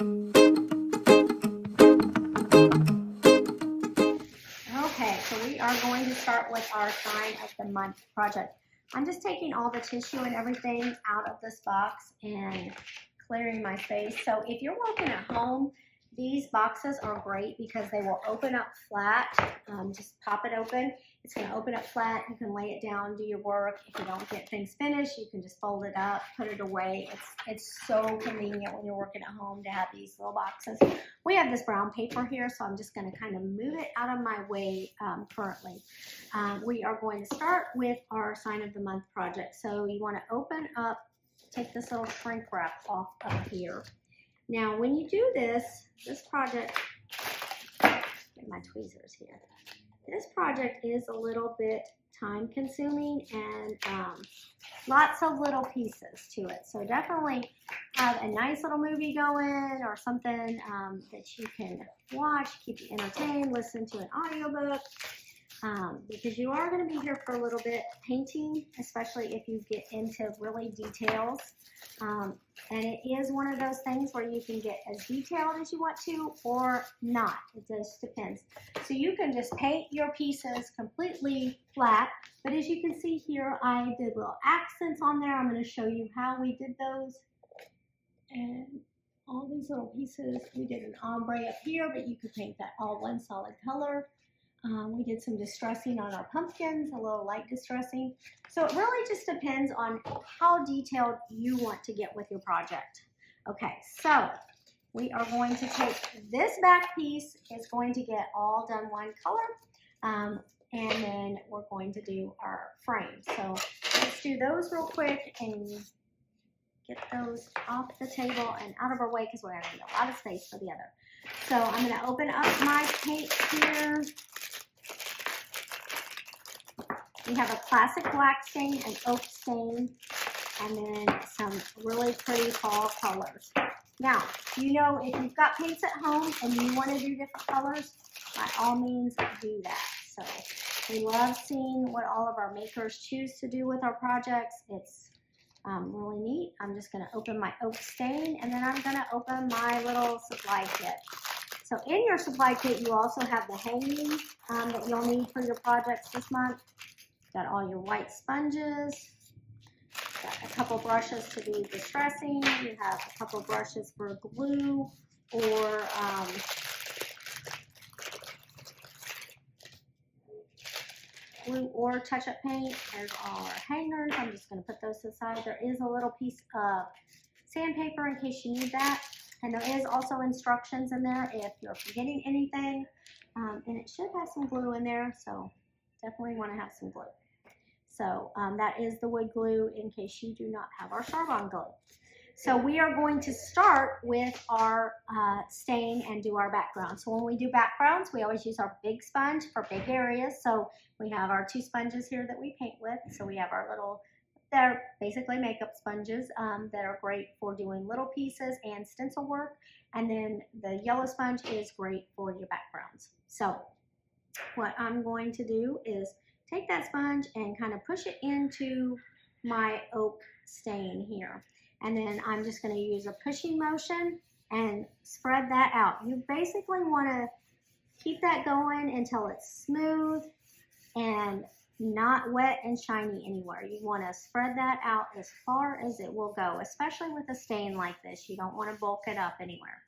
Okay, so we are going to start with our sign of the month project. I'm just taking all the tissue and everything out of this box and clearing my space. So if you're working at home, these boxes are great because they will open up flat. Just pop it open. It's going to open up flat. You can lay it down, do your work. If you don't get things finished, you can just fold it up, put it away. It's so convenient when you're working at home to have these little boxes. We have this brown paper here, so I'm just going to kind of move it out of my way currently. We are going to start with our sign of the month project. So you want to open up, take this little shrink wrap off of here. Now, when you do this project, get my tweezers here. This project is a little bit time consuming and lots of little pieces to it. So definitely have a nice little movie going or something that you can watch, keep you entertained, listen to an audiobook. Because you are going to be here for a little bit painting, especially if you get into really details. And it is one of those things where you can get as detailed as you want to or not. It just depends. So you can just paint your pieces completely flat. But as you can see here, I did little accents on there. I'm going to show you how we did those. And all these little pieces, we did an ombre up here, but you could paint that all one solid color. We did some distressing on our pumpkins, a little light distressing. So it really just depends on how detailed you want to get with your project. Okay, so we are going to take this back piece, is going to get all done one color, and then we're going to do our frame. So let's do those real quick and get those off the table and out of our way because we're going to need a lot of space for the other. So I'm going to open up my paint here. We have a classic black stain, an oak stain, and then some really pretty fall colors. Now, you know, if you've got paints at home and you want to do different colors, by all means do that. So we love seeing what all of our makers choose to do with our projects. It's really neat. I'm just going to open my oak stain, and then I'm going to open my little supply kit. So in your supply kit, you also have the hanging that you'll need for your projects this month. Got all your white sponges, got a couple brushes to do distressing, you have a couple brushes for glue or touch-up paint. There's all our hangers. I'm just going to put those to the side. There is a little piece of sandpaper in case you need that. And there is also instructions in there if you're forgetting anything. And it should have some glue in there, so definitely want to have some glue. So that is the wood glue in case you do not have our Charbon glue. So we are going to start with our stain and do our background. So when we do backgrounds, we always use our big sponge for big areas. So we have our two sponges here that we paint with. So we have our little, they're basically makeup sponges that are great for doing little pieces and stencil work. And then the yellow sponge is great for your backgrounds. So what I'm going to do is take that sponge and kind of push it into my oak stain here. And then I'm just going to use a pushing motion and spread that out. You basically want to keep that going until it's smooth and not wet and shiny anywhere. You want to spread that out as far as it will go, especially with a stain like this. You don't want to bulk it up anywhere.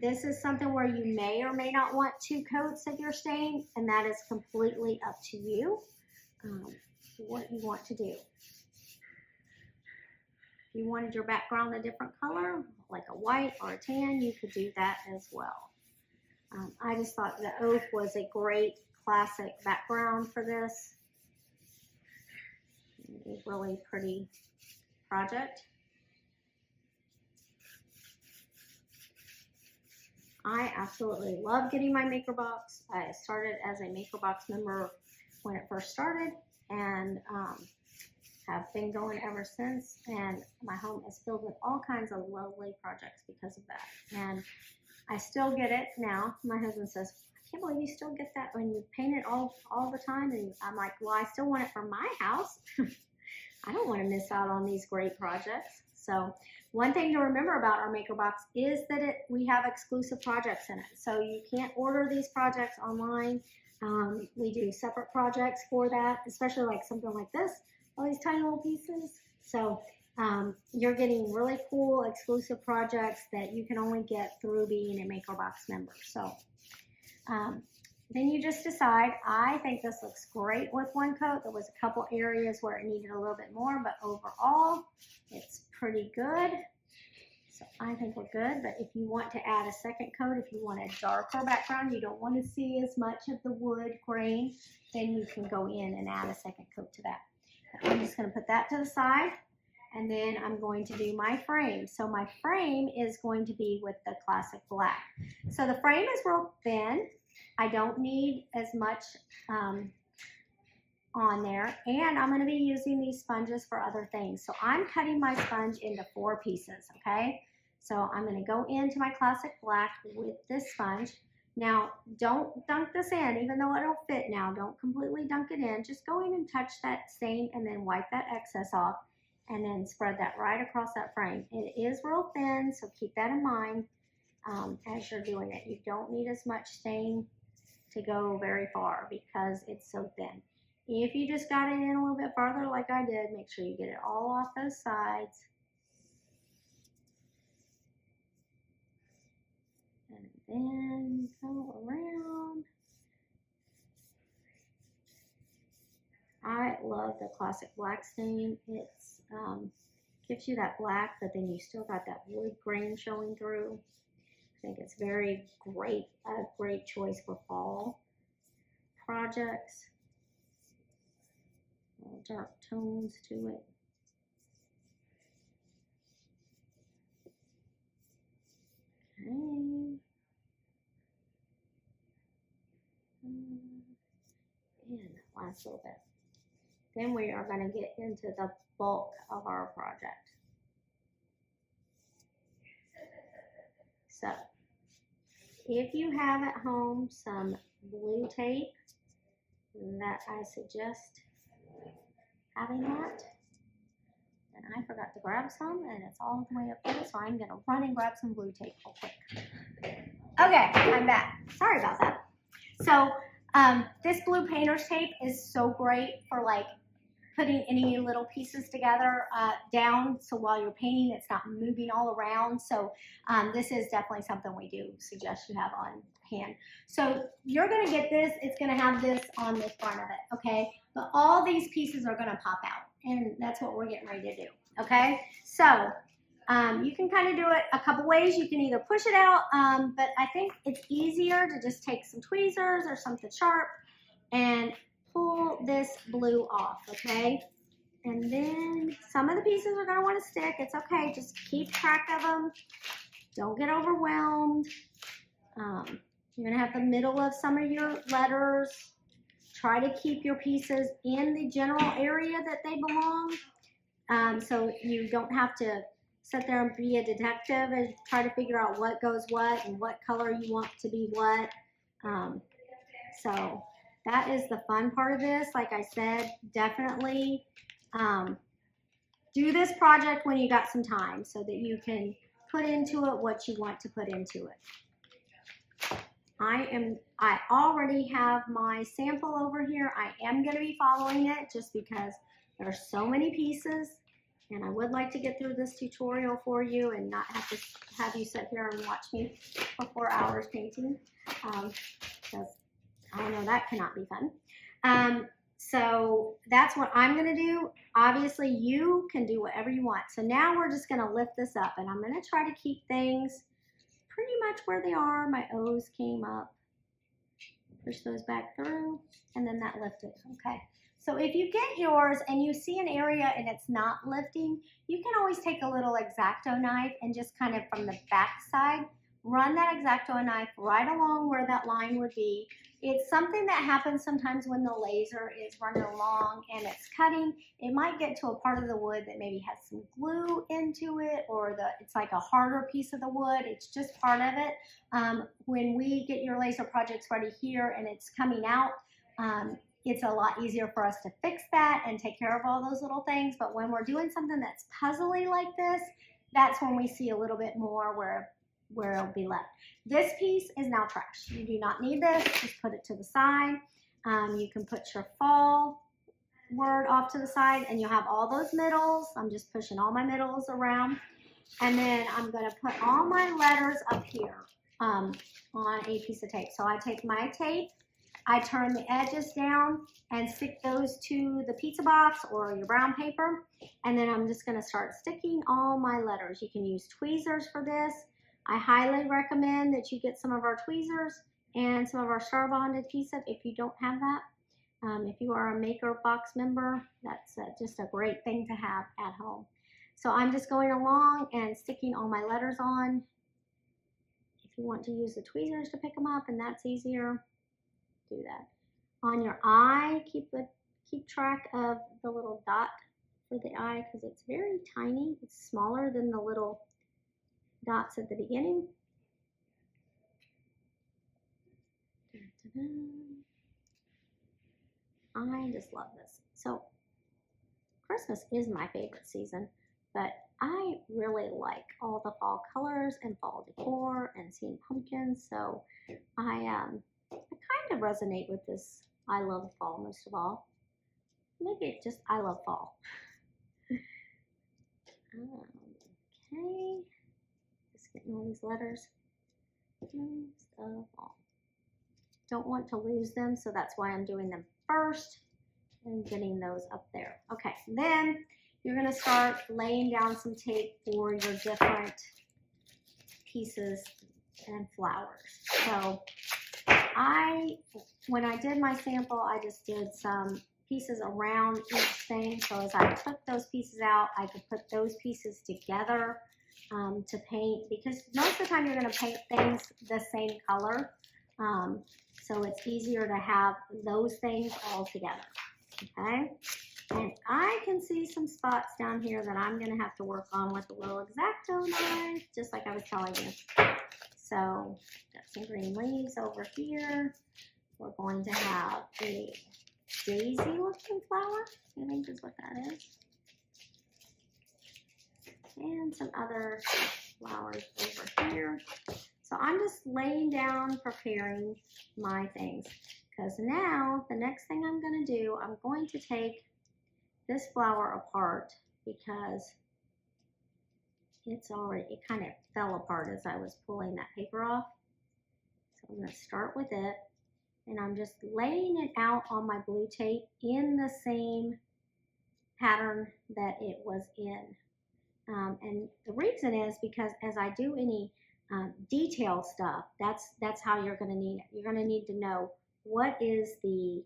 This is something where you may or may not want 2 coats of your stain, and that is completely up to you what you want to do. If you wanted your background a different color, like a white or a tan, you could do that as well. I just thought the oak was a great classic background for this. A really pretty project. I absolutely love getting my maker box. I started as a maker box member when it first started, and have been going ever since. And my home is filled with all kinds of lovely projects because of that. And I still get it now. My husband says, I can't believe you still get that when you paint it all the time. And I'm like, well, I still want it for my house. I don't want to miss out on these great projects. So One thing to remember about our maker box is that we have exclusive projects in it. So you can't order these projects online. We do separate projects for that, especially like something like this, all these tiny little pieces. So you're getting really cool exclusive projects that you can only get through being a maker box member. So then you just decide, I think this looks great with one coat. There was a couple areas where it needed a little bit more, but overall it's pretty good. So I think we're good, but if you want to add a second coat, if you want a darker background, you don't want to see as much of the wood grain, then you can go in and add a second coat to that. I'm just going to put that to the side, and then I'm going to do my frame. So my frame is going to be with the classic black. So the frame is real thin. I don't need as much on there, and I'm going to be using these sponges for other things. So I'm cutting my sponge into 4 pieces, okay? So I'm going to go into my classic black with this sponge. Now, don't dunk this in, even though it'll fit now. Don't completely dunk it in. Just go in and touch that stain and then wipe that excess off, and then spread that right across that frame. It is real thin, so keep that in mind as you're doing it. You don't need as much stain to go very far because it's so thin. If you just got it in a little bit farther like I did, make sure you get it all off those sides. And then go around. I love the classic black stain. It's gives you that black, but then you still got that wood grain showing through. I think it's very great, a great choice for fall projects. Dark tones to it. Okay. And that last little bit. Then we are going to get into the bulk of our project. So, if you have at home some blue tape, that I suggest having that. And I forgot to grab some, and it's all the way up there, so I'm going to run and grab some blue tape real quick. Okay, I'm back. Sorry about that. So, this blue painter's tape is so great for like putting any little pieces together down, so while you're painting, it's not moving all around. So this is definitely something we do suggest you have on hand. So you're going to get this. It's going to have this on the front of it, okay? But all these pieces are going to pop out, and that's what we're getting ready to do, okay? So you can kind of do it a couple ways. You can either push it out, but I think it's easier to just take some tweezers or something sharp and pull this blue off, okay? And then some of the pieces are going to want to stick. It's okay. Just keep track of them. Don't get overwhelmed. You're going to have the middle of some of your letters. Try to keep your pieces in the general area that they belong, so you don't have to sit there and be a detective and try to figure out what goes what and what color you want to be what. So that is the fun part of this. Like I said, definitely do this project when you got some time so that you can put into it what you want to put into it. I already have my sample over here. I am going to be following it just because there's so many pieces, and I would like to get through this tutorial for you and not have to have you sit here and watch me for 4 hours painting, because I know that cannot be fun. So that's what I'm going to do. Obviously, you can do whatever you want. So now we're just going to lift this up, and I'm going to try to keep things pretty much where they are. My O's came up. Push those back through, and then that lifted. Okay. So if you get yours and you see an area and it's not lifting, you can always take a little X-Acto knife and just kind of from the back side, run that X-Acto knife right along where that line would be. It's something that happens sometimes when the laser is running along and it's cutting. It might get to a part of the wood that maybe has some glue into it, or it's like a harder piece of the wood. It's just part of it. When we get your laser projects ready here and it's coming out, it's a lot easier for us to fix that and take care of all those little things. But when we're doing something that's puzzly like this, that's when we see a little bit more where it'll be left. This piece is now trash. You do not need this. Just put it to the side. You can put your fall word off to the side, and you'll have all those middles. I'm just pushing all my middles around. And then I'm going to put all my letters up here on a piece of tape. So I take my tape, I turn the edges down and stick those to the pizza box or your brown paper. And then I'm just going to start sticking all my letters. You can use tweezers for this. I highly recommend that you get some of our tweezers and some of our star bonded adhesive if you don't have that. If you are a Maker Box member, that's just a great thing to have at home. So I'm just going along and sticking all my letters on. If you want to use the tweezers to pick them up and that's easier, do that. On your eye, keep track of the little dot for the eye because it's very tiny. It's smaller than the little dots at the beginning. I just love this. So Christmas is my favorite season, but I really like all the fall colors and fall decor and seeing pumpkins. So I kind of resonate with this. I love fall most of all. Maybe it's just I love fall. Okay, just getting all these letters. Don't want to lose them, so that's why I'm doing them first and getting those up there. Okay, then you're going to start laying down some tape for your different pieces and flowers. So when I did my sample, I just did some pieces around each thing. So as I took those pieces out, I could put those pieces together to paint, because most of the time you're going to paint things the same color. So it's easier to have those things all together, okay? And I can see some spots down here that I'm gonna have to work on with a little X-Acto knife, just like I was telling you. So, got some green leaves over here. We're going to have a daisy-looking flower, I think is what that is. And some other flowers over here. So I'm just laying down, preparing my things. Because now, the next thing I'm going to do, I'm going to take this flower apart because it kind of fell apart as I was pulling that paper off. So I'm going to start with it. And I'm just laying it out on my blue tape in the same pattern that it was in. And the reason is because as I do any detail stuff, that's how you're going to need it. You're going to need to know what is the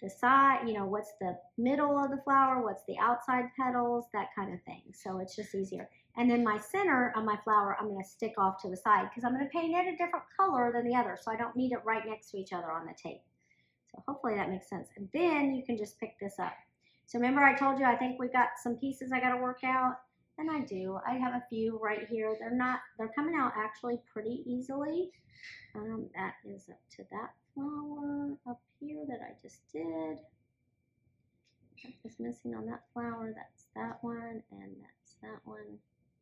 side, what's the middle of the flower, what's the outside petals, that kind of thing. So it's just easier. And then my center of my flower, I'm going to stick off to the side because I'm going to paint it a different color than the other, so I don't need it right next to each other on the tape. So hopefully that makes sense. And then you can just pick this up. So remember I told you I think we've got some pieces I got to work out. And I do. I have a few right here. They're coming out actually pretty easily. That is up to that flower up here that I just did. That was missing on that flower. That's that one, and that's that one.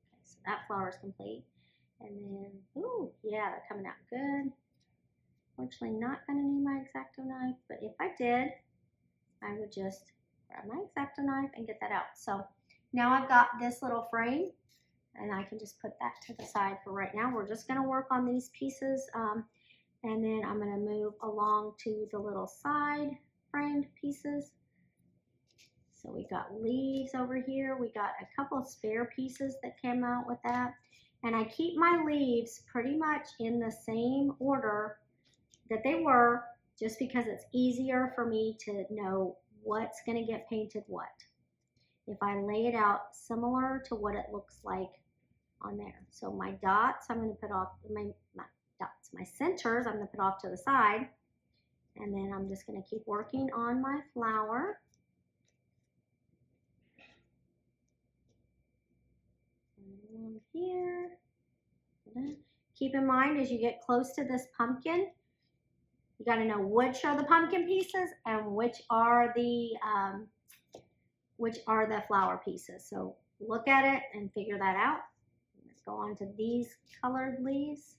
Okay, so that flower is complete. And then, ooh, yeah, they're coming out good. Fortunately, not going to need my X-Acto knife, but if I did, I would just grab my X-Acto knife and get that out. So now I've got this little frame, and I can just put that to the side for right now. We're just going to work on these pieces, and then I'm going to move along to the little side framed pieces. So we got leaves over here. We got a couple of spare pieces that came out with that. And I keep my leaves pretty much in the same order that they were, just because it's easier for me to know what's going to get painted what. If I lay it out similar to what it looks like on there. So my dots, I'm going to put off, my centers, I'm going to put off to the side. And then I'm just going to keep working on my flower. And along here. Keep in mind as you get close to this pumpkin, you got to know which are the pumpkin pieces and which are the flower pieces. So look at it and figure that out. Let's go on to these colored leaves.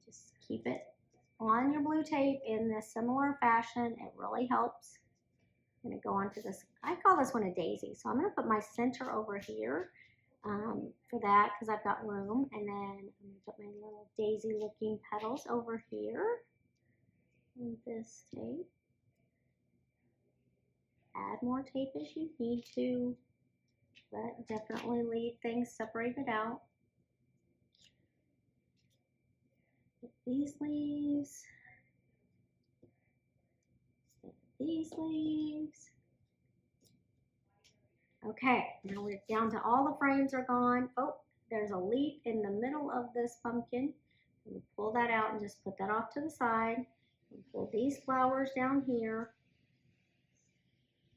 Just keep it on your blue tape in this similar fashion. It really helps. I'm going to go on to this. I call this one a daisy. So I'm going to put my center over here for that because I've got room. And then I'm going to put my little daisy looking petals over here with this tape. Add more tape as you need to, but definitely leave things separated out. Get these leaves. Get these leaves. Okay, now we're down to all the frames are gone. Oh, there's a leaf in the middle of this pumpkin. We pull that out and just put that off to the side. And pull these flowers down here,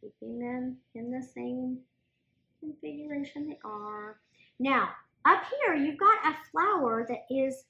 keeping them in the same configuration they are. Now, up here, you've got a flower that is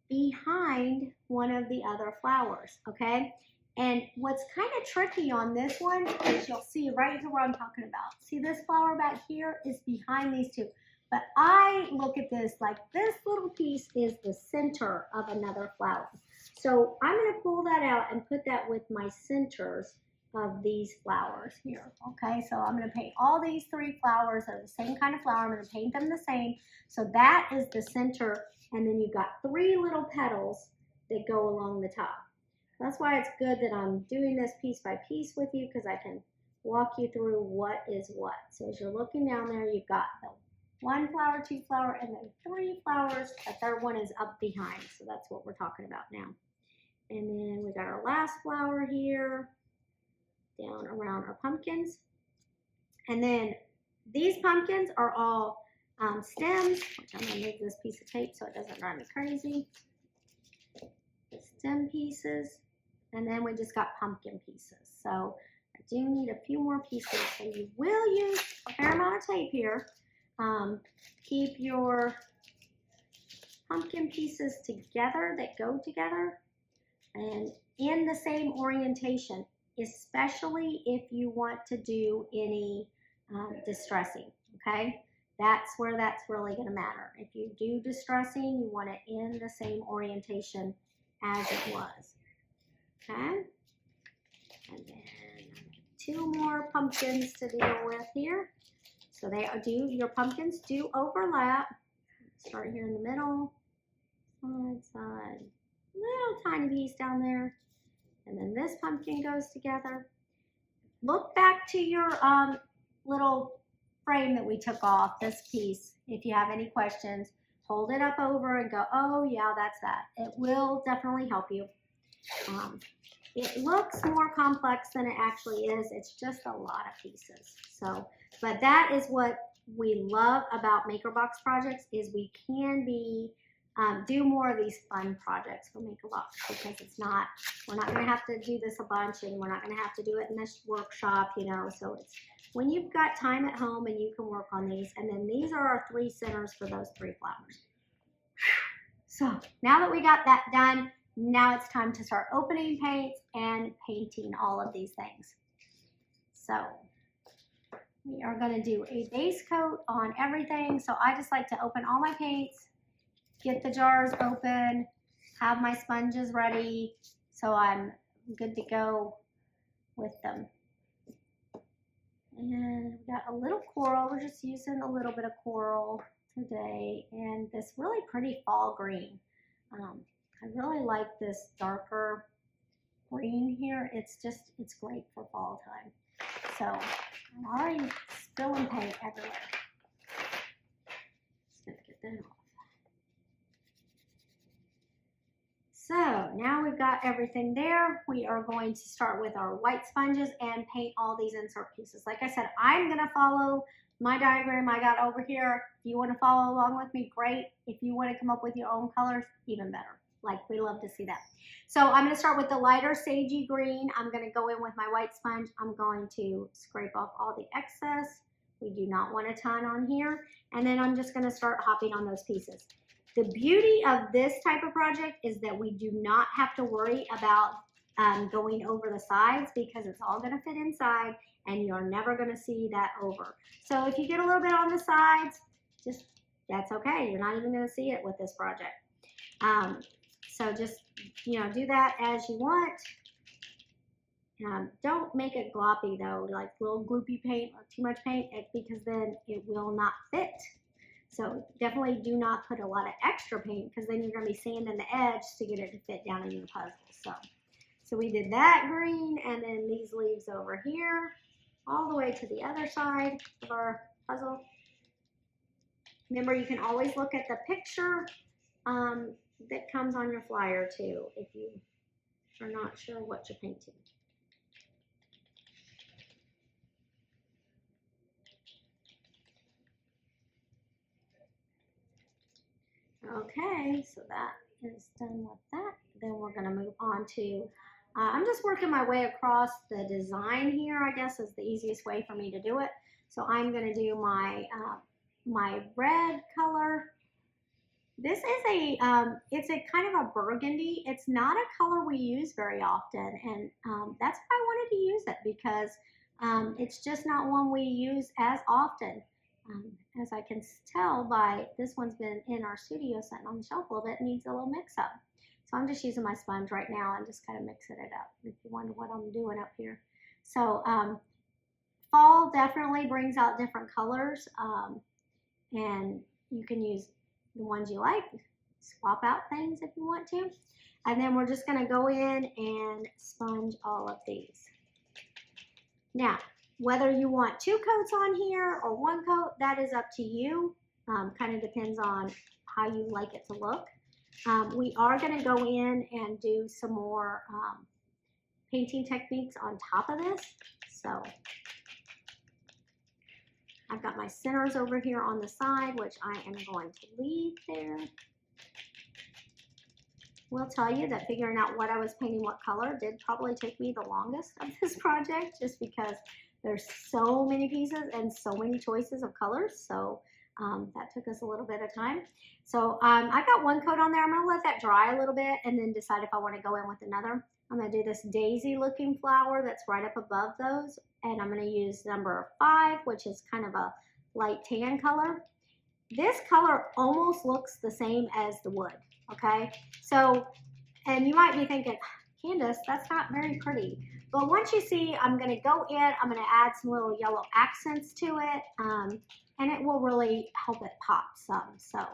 behind one of the other flowers, okay? And what's kind of tricky on this one is you'll see right here what I'm talking about. See this flower back here is behind these two. But I look at this like this little piece is the center of another flower. So I'm going to pull that out and put that with my centers of these flowers here. Okay, so I'm going to paint all these three flowers. They're the same kind of flower. I'm going to paint them the same. So that is the center. And then you've got three little petals that go along the top. That's why it's good that I'm doing this piece by piece with you because I can walk you through what is what. So as you're looking down there, you've got the one flower, two flower, and then three flowers. The third one is up behind. So that's what we're talking about now. And then we got our last flower here down around our pumpkins. And then these pumpkins are all stems, which I'm going to move this piece of tape so it doesn't drive me crazy. The stem pieces. And then we just got pumpkin pieces. So I do need a few more pieces. So you will use a fair amount of tape here. Keep your pumpkin pieces together that go together and in the same orientation, especially if you want to do any distressing, okay? That's where that's really going to matter. If you do distressing, you want it in the same orientation as it was, okay? And then two more pumpkins to deal with here. So your pumpkins do overlap. Start here in the middle, side, little tiny piece down there. And then this pumpkin goes together. Look back to your little frame that we took off, this piece. If you have any questions, hold it up over and go, oh yeah, that's that. It will definitely help you. It looks more complex than it actually is. It's just a lot of pieces. So, but that is what we love about MakerBox projects is we can do more of these fun projects for MakerBox because we're not going to have to do this a bunch and we're not going to have to do it in this workshop, you know. So it's when you've got time at home and you can work on these. And then these are our three centers for those three flowers. So now that we got that done, now it's time to start opening paints and painting all of these things. So we are going to do a base coat on everything. So I just like to open all my paints, get the jars open, have my sponges ready so I'm good to go with them. And we got a little coral. We're just using a little bit of coral today and this really pretty fall green. I really like this darker green here. It's great for fall time. So I'm already spilling paint everywhere. Just gonna get that off. So now we've got everything there. We are going to start with our white sponges and paint all these insert pieces. Like I said, I'm gonna follow my diagram I got over here. If you want to follow along with me, great. If you want to come up with your own colors, even better. Like, we love to see that. So I'm going to start with the lighter sagey green. I'm going to go in with my white sponge. I'm going to scrape off all the excess. We do not want a ton on here. And then I'm just going to start hopping on those pieces. The beauty of this type of project is that we do not have to worry about going over the sides because it's all going to fit inside. and you're never going to see that over. So if you get a little bit on the sides, just that's okay. You're not even going to see it with this project. So just, you know, do that as you want. Don't make it gloppy though, like little gloopy paint or too much paint, because then it will not fit. So definitely do not put a lot of extra paint, because then you're going to be sanding the edge to get it to fit down in your puzzle. So we did that green, and then these leaves over here, all the way to the other side of our puzzle. Remember, you can always look at the picture that comes on your flyer too, if you are not sure what you're painting. Okay, so that is done with that. Then we're going to move on to, I'm just working my way across the design here, I guess is the easiest way for me to do it. So I'm going to do my, my red color. This is it's a kind of a burgundy. It's not a color we use very often, and that's why I wanted to use it, because it's just not one we use as often. As I can tell by this one's been in our studio sitting on the shelf a little bit, needs a little mix up. So I'm just using my sponge right now and just kind of mixing it up, if you wonder what I'm doing up here. So fall definitely brings out different colors, and you can use the ones you like, swap out things if you want to. And then we're just going to go in and sponge all of these. Now, whether you want 2 coats on here or 1 coat, that is up to you. Kind of depends on how you like it to look. We are going to go in and do some more painting techniques on top of this. So I've got my centers over here on the side, which I am going to leave there. Will tell you that figuring out what I was painting what color did probably take me the longest of this project, just because there's so many pieces and so many choices of colors. So that took us a little bit of time. So I got 1 coat on there. I'm going to let that dry a little bit and then decide if I want to go in with another. I'm going to do this daisy looking flower that's right up above those. And I'm going to use number 5, which is kind of a light tan color. This color almost looks the same as the wood, okay? So, and you might be thinking, Candace, that's not very pretty. But once you see, I'm going to go in, I'm going to add some little yellow accents to it, and it will really help it pop some. So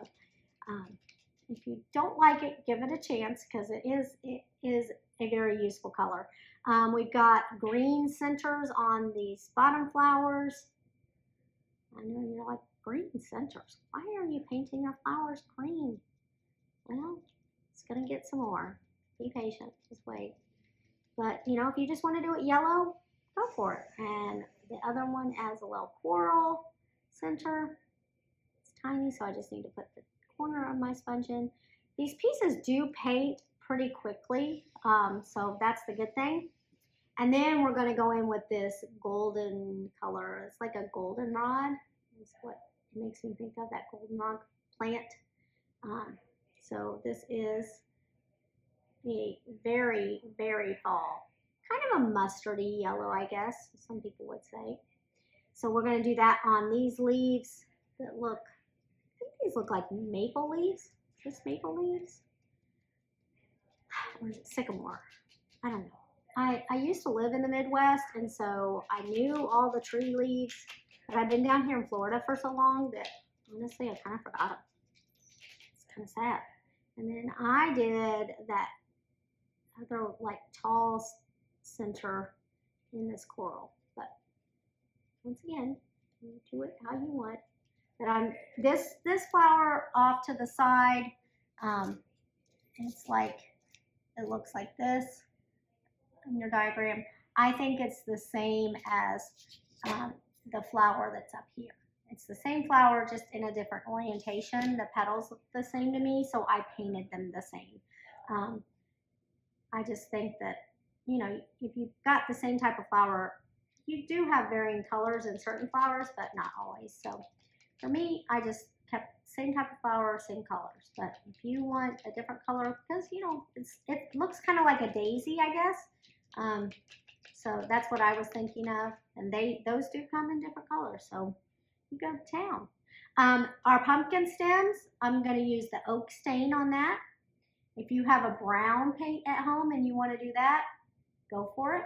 if you don't like it, give it a chance, because it is a very useful color. We've got green centers on these bottom flowers. I know you're like, green centers? Why are you painting your flowers green? Well, it's going to get some more. Be patient. Just wait. But, you know, if you just want to do it yellow, go for it. And the other one has a little coral center. It's tiny, so I just need to put the corner of my sponge in. These pieces do paint pretty quickly, so that's the good thing. And then we're going to go in with this golden color. It's like a goldenrod. That's what it makes me think of, that goldenrod plant. So this is a very, very fall. Kind of a mustardy yellow, I guess, some people would say. So we're going to do that on these leaves that look, I think these look like maple leaves. Is this maple leaves? Or is it sycamore? I don't know. I used to live in the Midwest, and so I knew all the tree leaves, but I've been down here in Florida for so long that honestly I kind of forgot them. It's kind of sad. And then I did that other like tall center in this coral, but once again, you do it how you want. But I'm this flower off to the side. It's like, it looks like this in your diagram. I think it's the same as the flower that's up here. It's the same flower, just in a different orientation. The petals look the same to me, so I painted them the same. I just think that, you know, if you've got the same type of flower, you do have varying colors in certain flowers, but not always. So for me, I just kept same type of flower, same colors. But if you want a different color, because, you know, it looks kind of like a daisy, I guess. So that's what I was thinking of. And those do come in different colors. So you go to town. Our pumpkin stems, I'm going to use the oak stain on that. If you have a brown paint at home and you want to do that, go for it.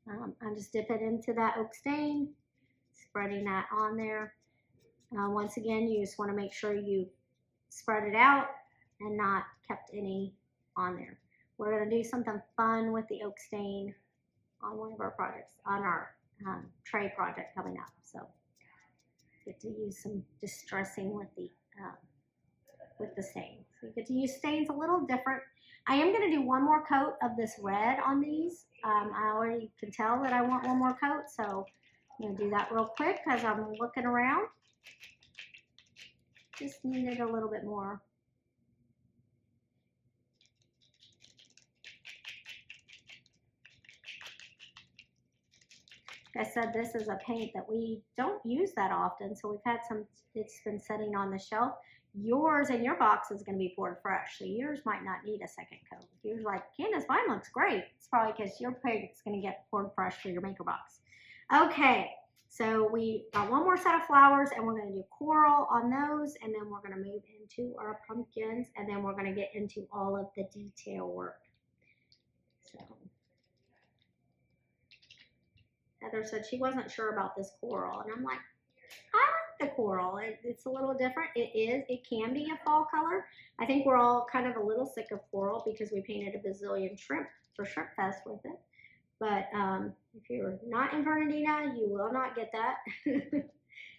I just dip it into that oak stain, spreading that on there. Once again, you just want to make sure you spread it out and not kept any on there. We're going to do something fun with the oak stain on one of our projects, on our tray project coming up. So get to use some distressing with the stain. So you get to use stains a little different. I am going to do one more coat of this red on these. I already can tell that I want one more coat, so I'm going to do that real quick as I'm looking around. Just needed a little bit more. Like I said, this is a paint that we don't use that often, so we've had some, it's been sitting on the shelf. Yours in your box is going to be poured fresh, so yours might not need a second coat. If you're like, Candace, mine looks great, it's probably because your paint's going to get poured fresh for your maker box. Okay, so we got one more set of flowers, and we're going to do coral on those, and then we're going to move into our pumpkins, and then we're going to get into all of the detail work. So Heather said she wasn't sure about this coral, and I'm like, I like the coral. It's a little different. It can be a fall color. I think we're all kind of a little sick of coral because we painted a bazillion shrimp for Shrimp Fest with it. But if you're not in Fernandina, you will not get that.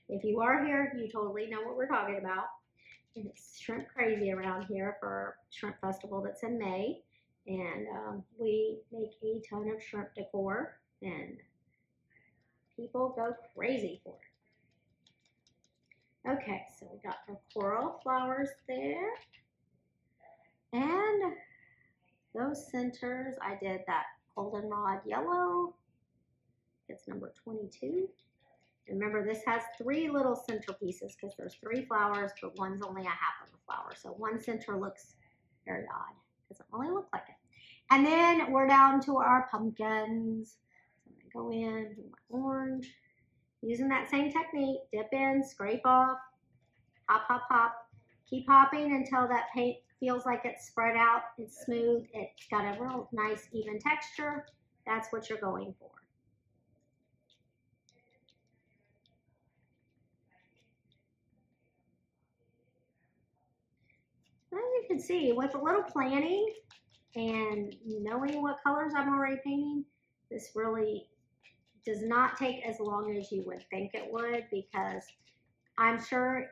If you are here, you totally know what we're talking about. And it's shrimp crazy around here for Shrimp Festival that's in May. And we make a ton of shrimp decor, and people go crazy for it. Okay, so we got our coral flowers there. And those centers, I did that goldenrod yellow. It's number 22. Remember, this has 3 little center pieces because there's 3 flowers, but one's only a half of a flower. So one center looks very odd. Doesn't really look like it. And then we're down to our pumpkins. So I'm going to go in with my orange. Using that same technique, dip in, scrape off, pop, pop, pop. Keep popping until that paint feels like it's spread out, it's smooth, it's got a real nice even texture. That's what you're going for. As you can see, with a little planning and knowing what colors I'm already painting, this really does not take as long as you would think it would, because I'm sure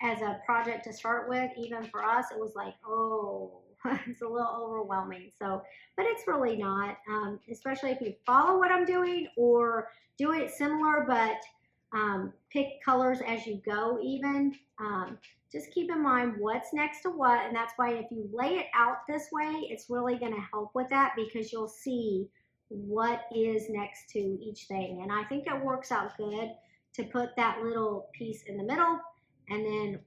as a project to start with, even for us, it was like, oh, it's a little overwhelming. So, but it's really not, especially if you follow what I'm doing or do it similar, but pick colors as you go even. Just keep in mind what's next to what, and that's why if you lay it out this way, it's really going to help with that, because you'll see what is next to each thing. And I think it works out good to put that little piece in the middle and then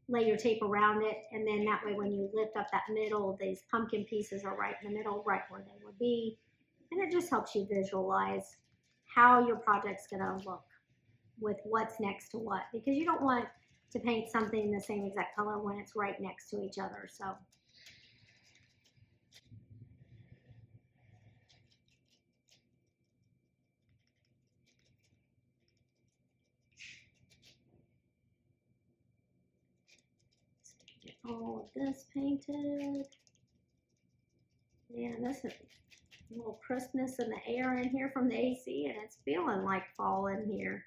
lay your tape around it, and then that way when you lift up that middle, these pumpkin pieces are right in the middle, right where they would be, and it just helps you visualize how your project's going to look with what's next to what, because you don't want to paint something the same exact color when it's right next to each other. So get all of this painted. Yeah, this is a little crispness in the air in here from the AC, and it's feeling like fall in here.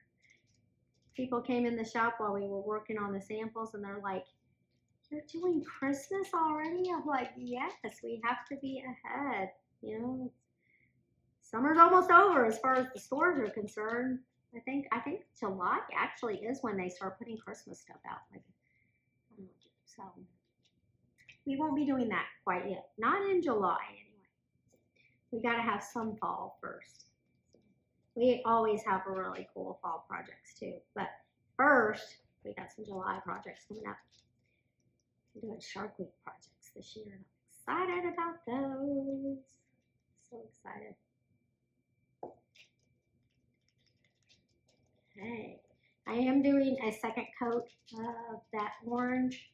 People came in the shop while we were working on the samples, and they're like, "You're doing Christmas already?" I'm like, "Yes, we have to be ahead. You know, summer's almost over as far as the stores are concerned. I think July actually is when they start putting Christmas stuff out. Like, so we won't be doing that quite yet. Not in July anyway. We got to have some fall first. We always have really cool fall projects too. But first, we got some July projects coming up. We're doing Shark Week projects this year. I'm excited about those. So excited. Okay. I am doing a second coat of that orange.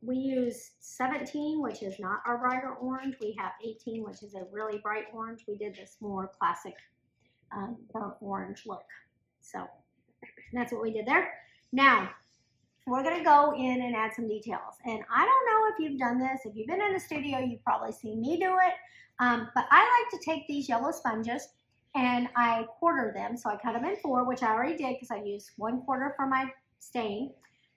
We use 17, which is not our brighter orange. We have 18, which is a really bright orange. We did this more classic burnt orange look. So that's what we did there. Now, we're going to go in and add some details. And I don't know if you've done this. If you've been in the studio, you've probably seen me do it. But I like to take these yellow sponges and I quarter them. So I cut them in 4, which I already did because I used 1/4 for my stain.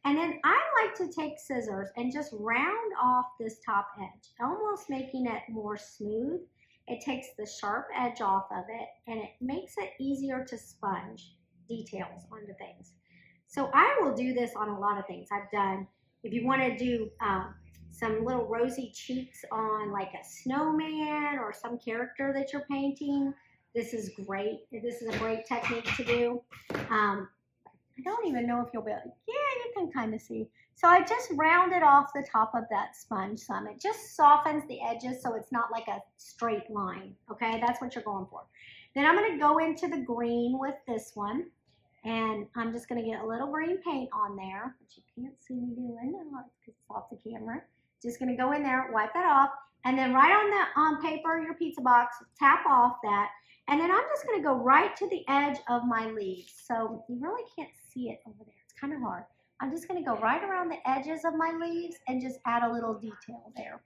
And then I like to take scissors and just round off this top edge, almost making it more smooth. It takes the sharp edge off of it and it makes it easier to sponge details onto things. So I will do this on a lot of things. I've done, if you want to do some little rosy cheeks on like a snowman or some character that you're painting, this is great. This is a great technique to do. I don't even know if you'll be able, yeah, you can kind of see. So I just rounded off the top of that sponge some. It just softens the edges so it's not like a straight line, okay? That's what you're going for. Then I'm gonna go into the green with this one, and I'm just gonna get a little green paint on there, which you can't see me doing because it's off the camera. Just gonna go in there, wipe that off, and then right on the paper, your pizza box, tap off that. And then I'm just going to go right to the edge of my leaves. So you really can't see it over there. It's kind of hard. I'm just going to go right around the edges of my leaves and just add a little detail there.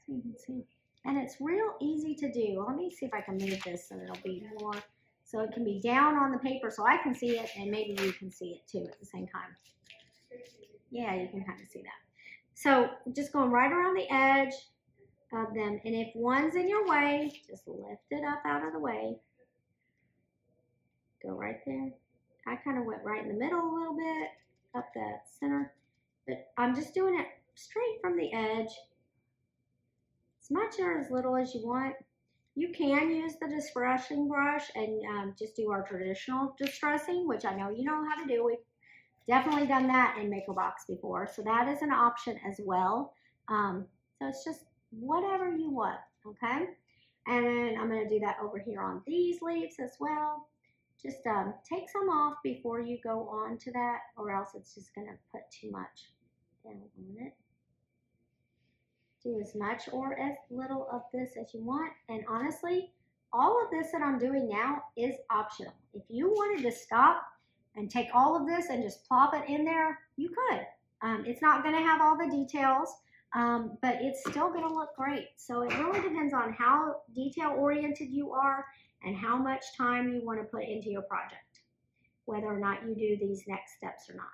So you can see. And it's real easy to do. Let me see if I can move this so it'll be more, so it can be down on the paper so I can see it and maybe you can see it too at the same time. Yeah, you can kind of see that. So just going right around the edge of them, and if one's in your way, just lift it up out of the way. Go right there. I kind of went right in the middle a little bit, up that center, but I'm just doing it straight from the edge, as much or as little as you want. You can use the distressing brush and just do our traditional distressing, which I know you know how to do. We've definitely done that in MakerBox before, so that is an option as well. So it's just whatever you want, okay? And then I'm going to do that over here on these leaves as well. Just take some off before you go on to that, or else it's just going to put too much down on it. Do as much or as little of this as you want. And honestly, all of this that I'm doing now is optional. If you wanted to stop and take all of this and just plop it in there, you could. It's not going to have all the details. But it's still going to look great. So it really depends on how detail oriented you are and how much time you want to put into your project, whether or not you do these next steps or not.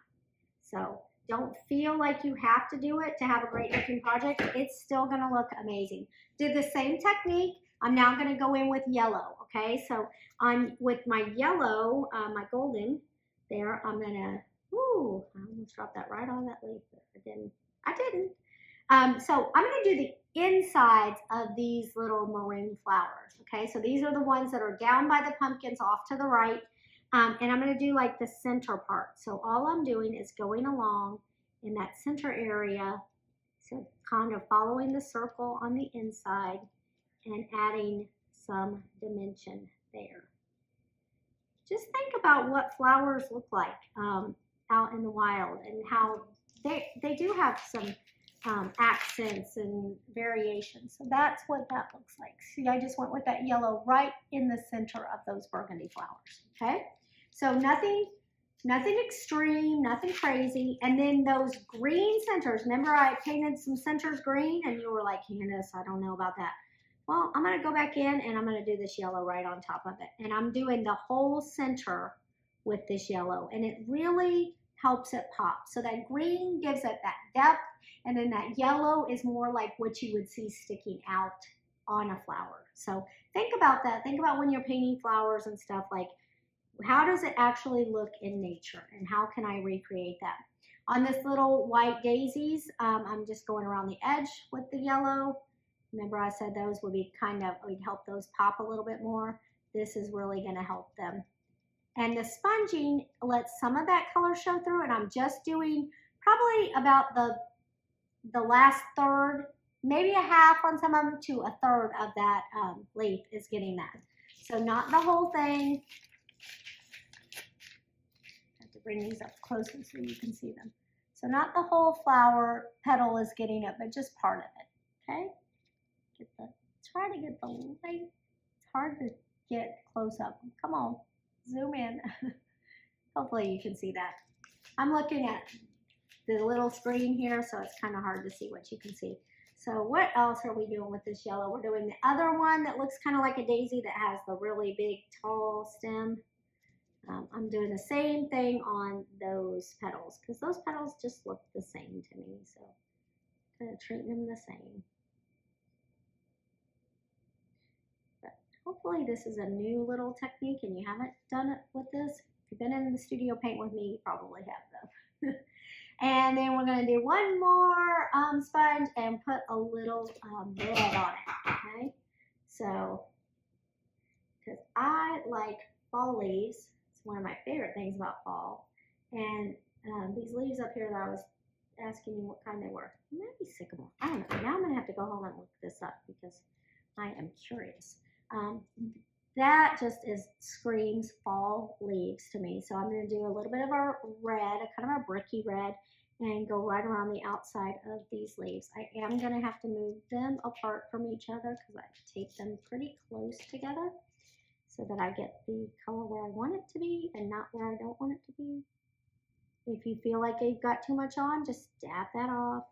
So don't feel like you have to do it to have a great looking project. It's still going to look amazing. Do the same technique. I'm now going to go in with yellow. Okay, so with my yellow, my golden there, I'm going to, ooh, I almost dropped that right on that leaf. I didn't. So I'm going to do the insides of these little maroon flowers, okay? So these are the ones that are down by the pumpkins off to the right, and I'm going to do like the center part. So all I'm doing is going along in that center area, so kind of following the circle on the inside and adding some dimension there. Just think about what flowers look like out in the wild and how they do have some accents and variations. So that's what that looks like. See, I just went with that yellow right in the center of those burgundy flowers, okay? So nothing extreme, nothing crazy. And then those green centers, remember I painted some centers green and you were like, Candace, I don't know about that. Well, I'm gonna go back in and I'm gonna do this yellow right on top of it. And I'm doing the whole center with this yellow and it really helps it pop. So that green gives it that depth. And then that yellow is more like what you would see sticking out on a flower. So think about that. Think about when you're painting flowers and stuff, like how does it actually look in nature and how can I recreate that? On this little white daisies, I'm just going around the edge with the yellow. Remember I said those would be we'd help those pop a little bit more. This is really going to help them. And the sponging lets some of that color show through, and I'm just doing probably about the last third, maybe a half on some of them to a third of that leaf is getting that. So not the whole thing. I have to bring these up closer so you can see them. So not the whole flower petal is getting it, but just part of it, okay? Try to get the light. It's hard to get close up. Come on, zoom in. Hopefully you can see that. I'm looking at the little screen here, so it's kind of hard to see what you can see. So what else are we doing with this yellow? We're doing the other one that looks kind of like a daisy that has the really big, tall stem. I'm doing the same thing on those petals because those petals just look the same to me. So I'm going to treat them the same. Hopefully this is a new little technique and you haven't done it with this. If you've been in the studio paint with me, you probably have though. And then we're going to do one more sponge and put a little red on it, okay? So, because I like fall leaves. It's one of my favorite things about fall. And these leaves up here that I was asking you what kind they were. Maybe sycamore. I don't know. Now I'm going to have to go home and look this up because I am curious. That just screams fall leaves to me. So I'm going to do a little bit of a red, a kind of a bricky red, and go right around the outside of these leaves. I am going to have to move them apart from each other because I tape them pretty close together so that I get the color where I want it to be and not where I don't want it to be. If you feel like you've got too much on, just dab that off.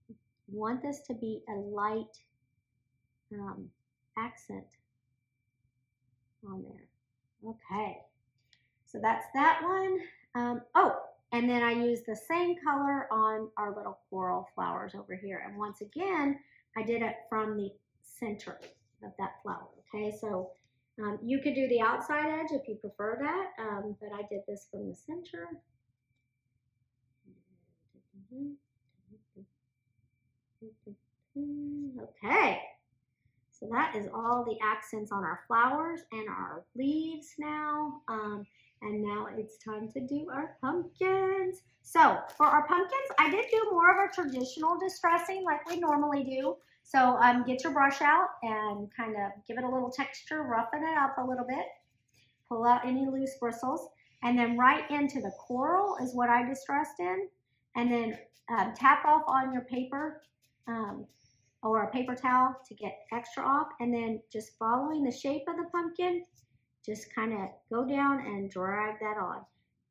You want this to be a light accent on there. Okay, so that's that one. Oh, and then I use the same color on our little coral flowers over here. And once again, I did it from the center of that flower. Okay, so you could do the outside edge if you prefer that, but I did this from the center. Okay. So that is all the accents on our flowers and our leaves now. And now it's time to do our pumpkins. So for our pumpkins, I did do more of a traditional distressing like we normally do. So get your brush out and kind of give it a little texture, roughen it up a little bit. Pull out any loose bristles. And then right into the coral is what I distressed in. And then tap off on your paper. Or a paper towel to get extra off, and then just following the shape of the pumpkin, just kind of go down and drag that on.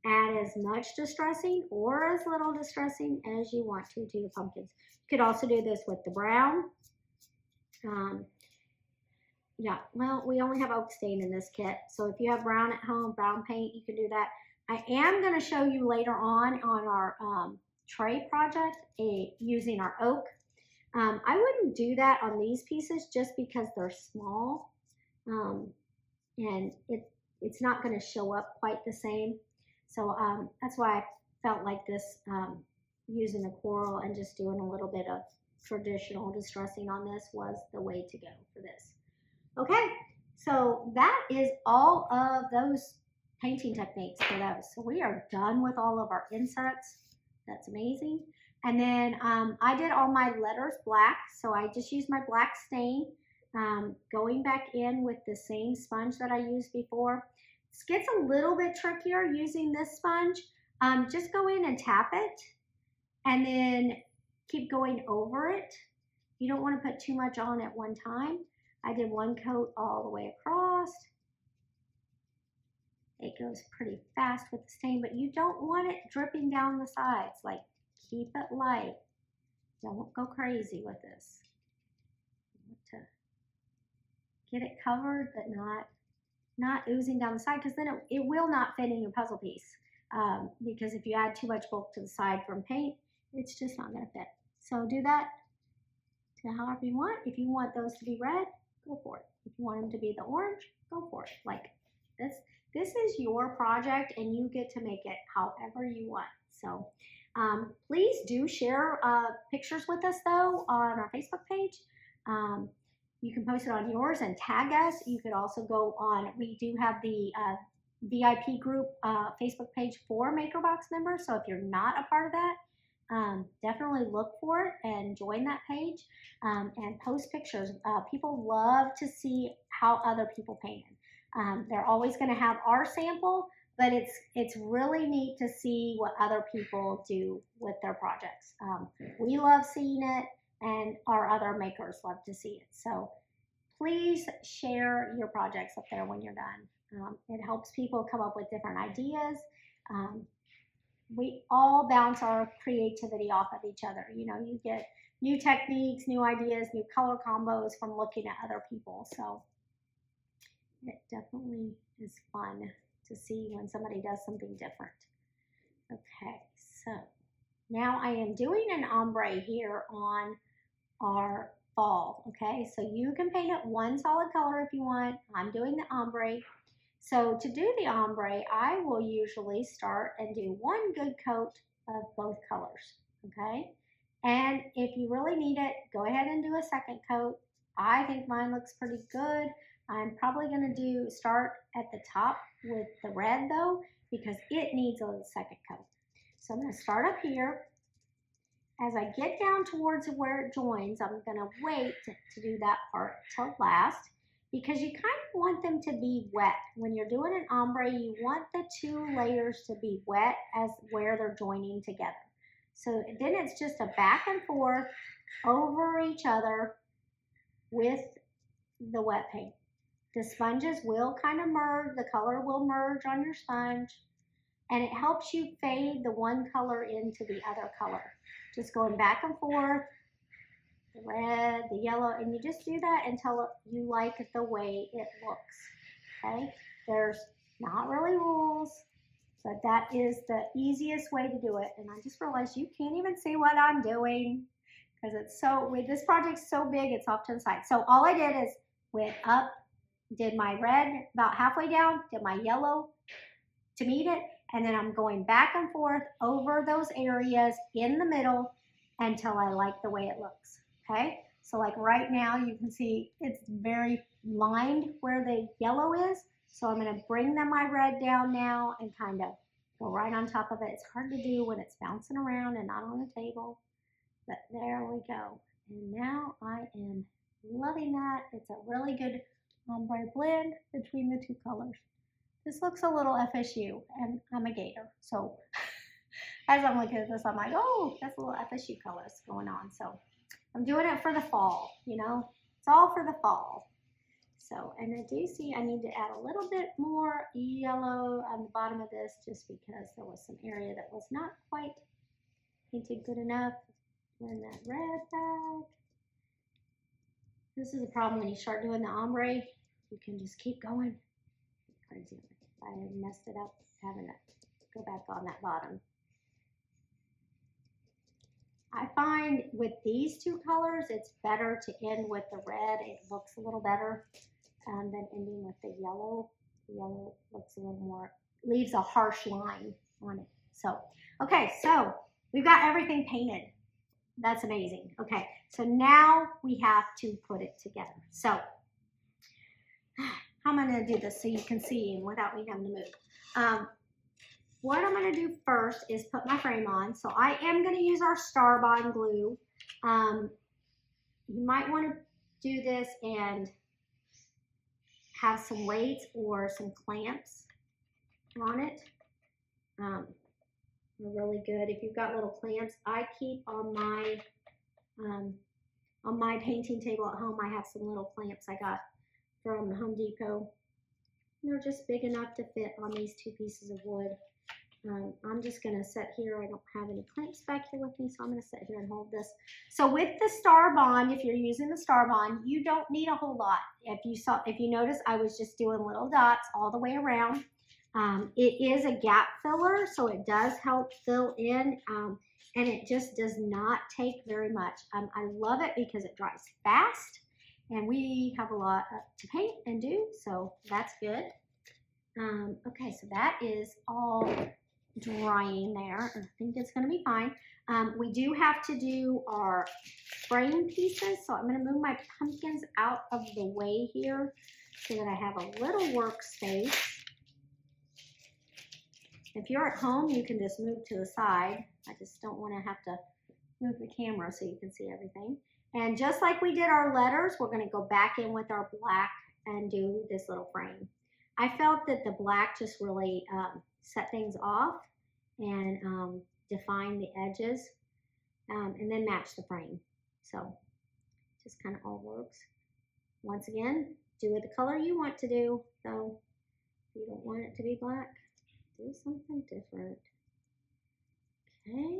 Add as much distressing or as little distressing as you want to your pumpkins. You could also do this with the brown. Yeah, well, we only have oak stain in this kit, so if you have brown at home, brown paint, you can do that. I am going to show you later on our tray project using our oak. I wouldn't do that on these pieces just because they're small, and it's not going to show up quite the same. So that's why I felt like this, using the coral and just doing a little bit of traditional distressing on this was the way to go for this. Okay, so that is all of those painting techniques for those. So we are done with all of our insets. That's amazing. And then I did all my letters black, so I just used my black stain, going back in with the same sponge that I used before. This gets a little bit trickier using this sponge. Just go in and tap it, and then keep going over it. You don't want to put too much on at one time. I did one coat all the way across. It goes pretty fast with the stain, but you don't want it dripping down the sides. Like, keep it light. Don't go crazy with this. You want to get it covered, but not oozing down the side, because then it will not fit in your puzzle piece. Because if you add too much bulk to the side from paint, it's just not going to fit. So do that to however you want. If you want those to be red, go for it. If you want them to be the orange, go for it. Like this. This is your project, and you get to make it however you want. So please do share pictures with us, though, on our Facebook page. You can post it on yours and tag us. You could also go on, we do have the VIP group Facebook page for MakerBox members. So if you're not a part of that, definitely look for it and join that page and post pictures. People love to see how other people painted. They're always going to have our sample, but it's really neat to see what other people do with their projects. We love seeing it, and our other makers love to see it. So please share your projects up there when you're done. It helps people come up with different ideas. We all bounce our creativity off of each other. You know, you get new techniques, new ideas, new color combos from looking at other people. So it definitely is fun to see when somebody does something different. Okay, so now I am doing an ombre here on our fall. Okay, so you can paint it one solid color if you want. I'm doing the ombre. So to do the ombre, I will usually start and do one good coat of both colors, okay? And if you really need it, go ahead and do a second coat. I think mine looks pretty good. I'm probably gonna start at the top with the red though, because it needs a second coat. So I'm gonna start up here. As I get down towards where it joins, I'm gonna wait to do that part till last, because you kind of want them to be wet. When you're doing an ombre, you want the two layers to be wet as where they're joining together. So then it's just a back and forth over each other with the wet paint. The sponges will kind of merge, the color will merge on your sponge, and it helps you fade the one color into the other color. Just going back and forth, the red, the yellow, and you just do that until you like the way it looks, okay? There's not really rules, but that is the easiest way to do it. And I just realized you can't even see what I'm doing because this project's so big, it's off to the side. So all I did is went up, did my red about halfway down, did my yellow to meet it, and then I'm going back and forth over those areas in the middle until I like the way it looks. Okay, so like right now you can see it's very lined where the yellow is. So I'm going to bring my red down now and kind of go right on top of it. It's hard to do when it's bouncing around and not on the table, but there we go. And now I am loving that. It's a really good ombre blend between the two colors. This looks a little FSU, and I'm a gator. So as I'm looking at this, I'm like, oh, that's a little FSU colors going on. So I'm doing it for the fall, you know, it's all for the fall. So, and I do see I need to add a little bit more yellow on the bottom of this just because there was some area that was not quite painted good enough. And that red back. This is the problem when you start doing the ombre, you can just keep going. Crazy. I messed it up having to go back on that bottom. I find with these two colors, it's better to end with the red. It looks a little better than ending with the yellow. The yellow looks a little more, leaves a harsh line on it. So, okay, so we've got everything painted. That's amazing. Okay, so now we have to put it together. So, how am I going to do this so you can see without me having to move? What I'm going to do first is put my frame on. So I am going to use our Star Bond glue. You might want to do this and have some weights or some clamps on it. They're really good. If you've got little clamps, I keep on my painting table at home, I have some little clamps I got from Home Depot. They're just big enough to fit on these two pieces of wood. I'm just going to sit here. I don't have any clamps back here with me, so I'm going to sit here and hold this. So with the Star Bond, if you're using the Star Bond, you don't need a whole lot. If you notice, I was just doing little dots all the way around. It is a gap filler, so it does help fill in, and it just does not take very much. I love it because it dries fast, and we have a lot to paint and do, so that's good. Okay, so that is all drying there. I think it's going to be fine. We do have to do our frame pieces, so I'm going to move my pumpkins out of the way here so that I have a little workspace. If you're at home, you can just move to the side. I just don't want to have to move the camera so you can see everything. And just like we did our letters, we're going to go back in with our black and do this little frame. I felt that the black just really set things off and define the edges and then match the frame. So just kind of all works. Once again, do it the color you want to do. So if you don't want it to be black, do something different. Okay.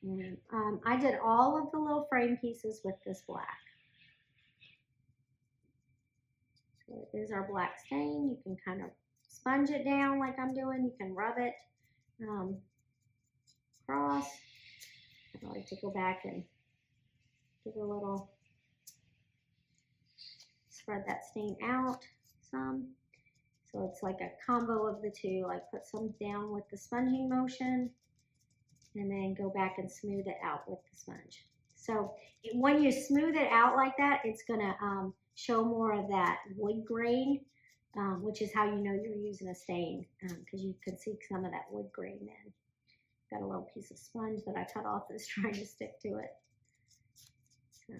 And I did all of the little frame pieces with this black. So it is our black stain. You can kind of sponge it down like I'm doing. You can rub it across. I like to go back and give a little, spread that stain out some. So it's like a combo of the two. Like put some down with the sponging motion and then go back and smooth it out with the sponge. So when you smooth it out like that, it's gonna show more of that wood grain, which is how you know you're using a stain, because you can see some of that wood grain then. Got a little piece of sponge that I cut off that's trying to stick to it. So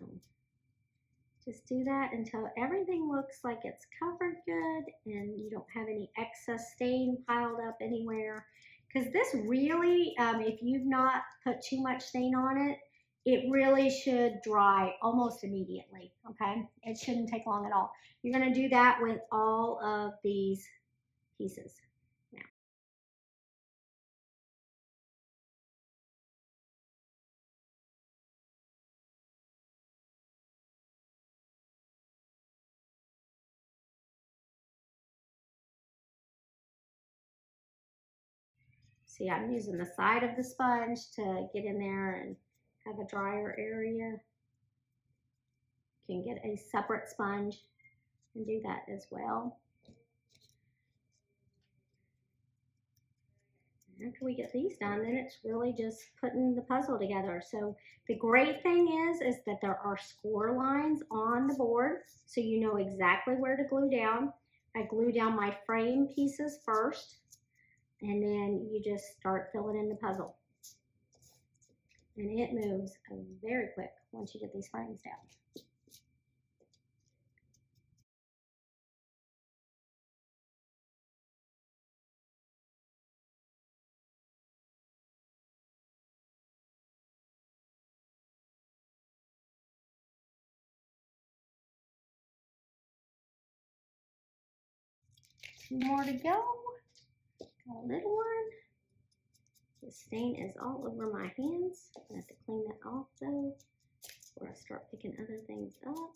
just do that until everything looks like it's covered good and you don't have any excess stain piled up anywhere. Because this really, if you've not put too much stain on it, it really should dry almost immediately, okay? It shouldn't take long at all. You're gonna do that with all of these pieces now. See, I'm using the side of the sponge to get in there and have a drier area. You can get a separate sponge and do that as well. After we get these done, then it's really just putting the puzzle together. So the great thing is that there are score lines on the board, so you know exactly where to glue down. I glue down my frame pieces first, and then you just start filling in the puzzle. And it moves very quick once you get these frames down. Two more to go. Got a little one. The stain is all over my hands. I have to clean that off though before I start picking other things up.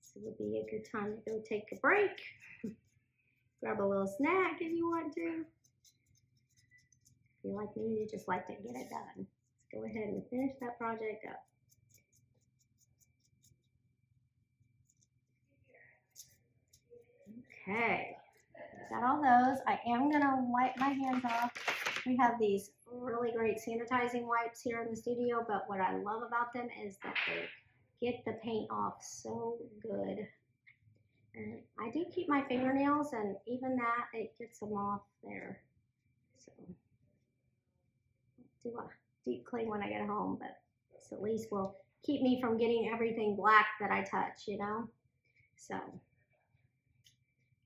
This would be a good time to go take a break. Grab a little snack if you want to. If you're like me, you just like to get it done. Let's go ahead and finish that project up. Okay, got all those. I am gonna wipe my hands off. We have these really great sanitizing wipes here in the studio, but what I love about them is that they get the paint off so good. And I do keep my fingernails, and even that, it gets them off there. So I'll do a deep clean when I get home, but this at least will keep me from getting everything black that I touch, you know? So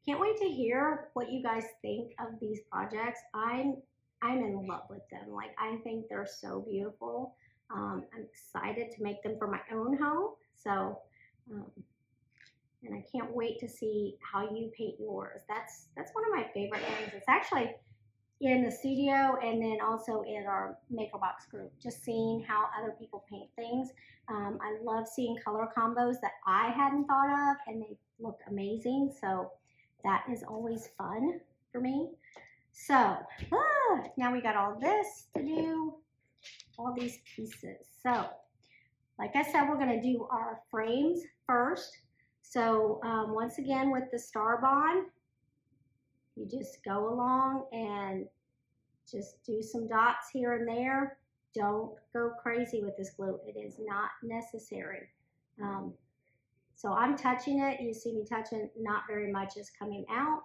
can't wait to hear what you guys think of these projects. I'm in love with them. Like, I think they're so beautiful. I'm excited to make them for my own home. So, and I can't wait to see how you paint yours. That's one of my favorite things. It's actually in the studio and then also in our Makerbox group, just seeing how other people paint things. I love seeing color combos that I hadn't thought of, and they look amazing. So that is always fun for me. So now we got all this to do, all these pieces. So like I said, we're gonna do our frames first. So once again, with the Star Bond, you just go along and just do some dots here and there. don't go crazy with this glue. It is not necessary. So I'm touching it. You see me touching, not very much is coming out.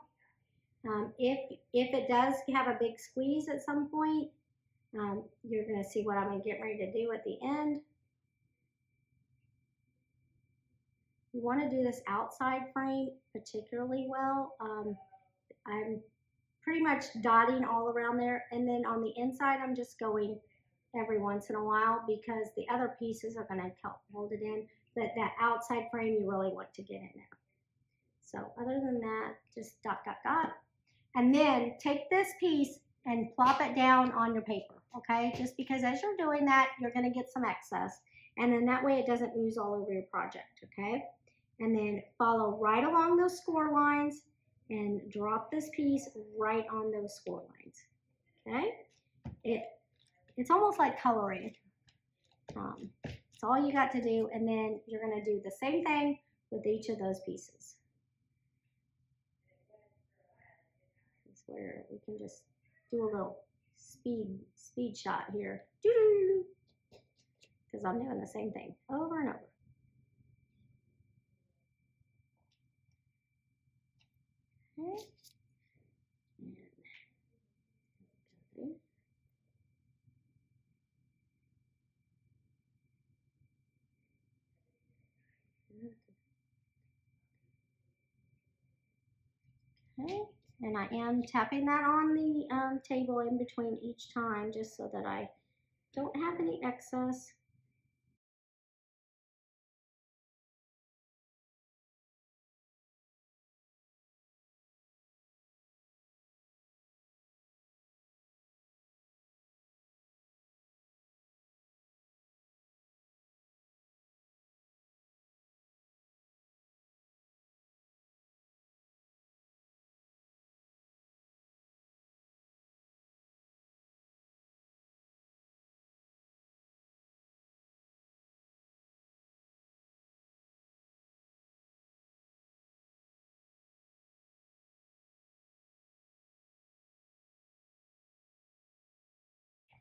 If it does have a big squeeze at some point, you're going to see what I'm going to get ready to do at the end. You want to do this outside frame particularly well. I'm pretty much dotting all around there, and then on the inside I'm just going every once in a while because the other pieces are going to help hold it in, but that outside frame you really want to get in there. So other than that, just dot, dot, dot. And then take this piece and plop it down on your paper, okay? Just because as you're doing that, you're going to get some excess, and then that way it doesn't ooze all over your project, okay? And then follow right along those score lines and drop this piece right on those score lines, okay? It's almost like coloring. It's all you got to do, and then you're going to do the same thing with each of those pieces. That's where we can just do a little speed shot here, because I'm doing the same thing over and over. Okay. Okay, and I am tapping that on the table in between each time just so that I don't have any excess.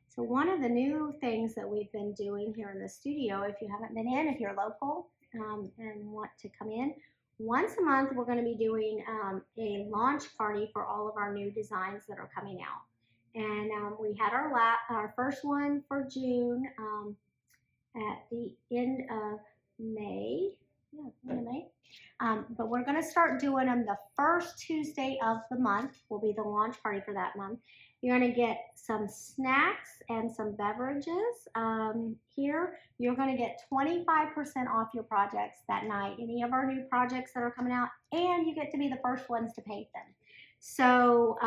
So one of the new things that we've been doing here in the studio, if you haven't been in, if you're local and want to come in, once a month we're going to be doing a launch party for all of our new designs that are coming out. And we had our first one for June at the end of May. Yeah, end of May. But we're going to start doing them the first Tuesday of the month. Will be the launch party for that month. You're going to get some snacks and some beverages here. You're going to get 25% off your projects that night, any of our new projects that are coming out, and you get to be the first ones to paint them. So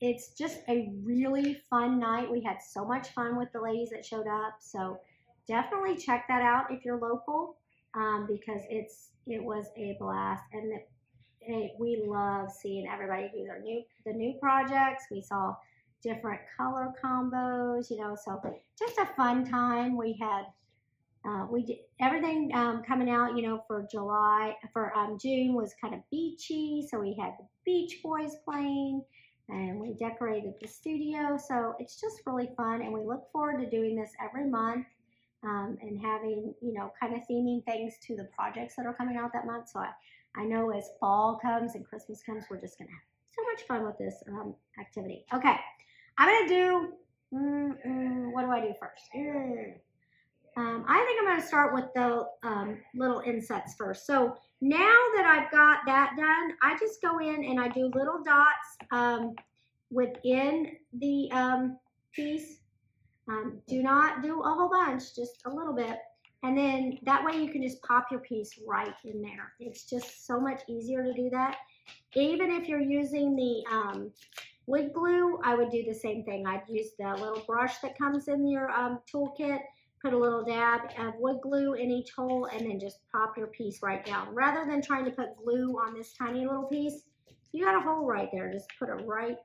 it's just a really fun night. We had so much fun with the ladies that showed up. So definitely check that out if you're local because it was a blast, and we love seeing everybody do the new projects. We saw different color combos, you know, so just a fun time. We had we did everything coming out, you know, for June was kind of beachy, so we had the Beach Boys playing, and we decorated the studio. So it's just really fun, and we look forward to doing this every month and having, you know, kind of theming things to the projects that are coming out that month. So I know as fall comes and Christmas comes, we're just gonna have so much fun with this activity. Okay, I'm gonna do what do I do first? I think I'm going to start with the little insets first. So now that I've got that done, I just go in and I do little dots within the piece. Do not do a whole bunch, just a little bit. And then that way you can just pop your piece right in there. It's just so much easier to do that. Even if you're using the wood glue, I would do the same thing. I'd use the little brush that comes in your toolkit. Put a little dab of wood glue in each hole and then just pop your piece right down. Rather than trying to put glue on this tiny little piece, you got a hole right there. Just put it right,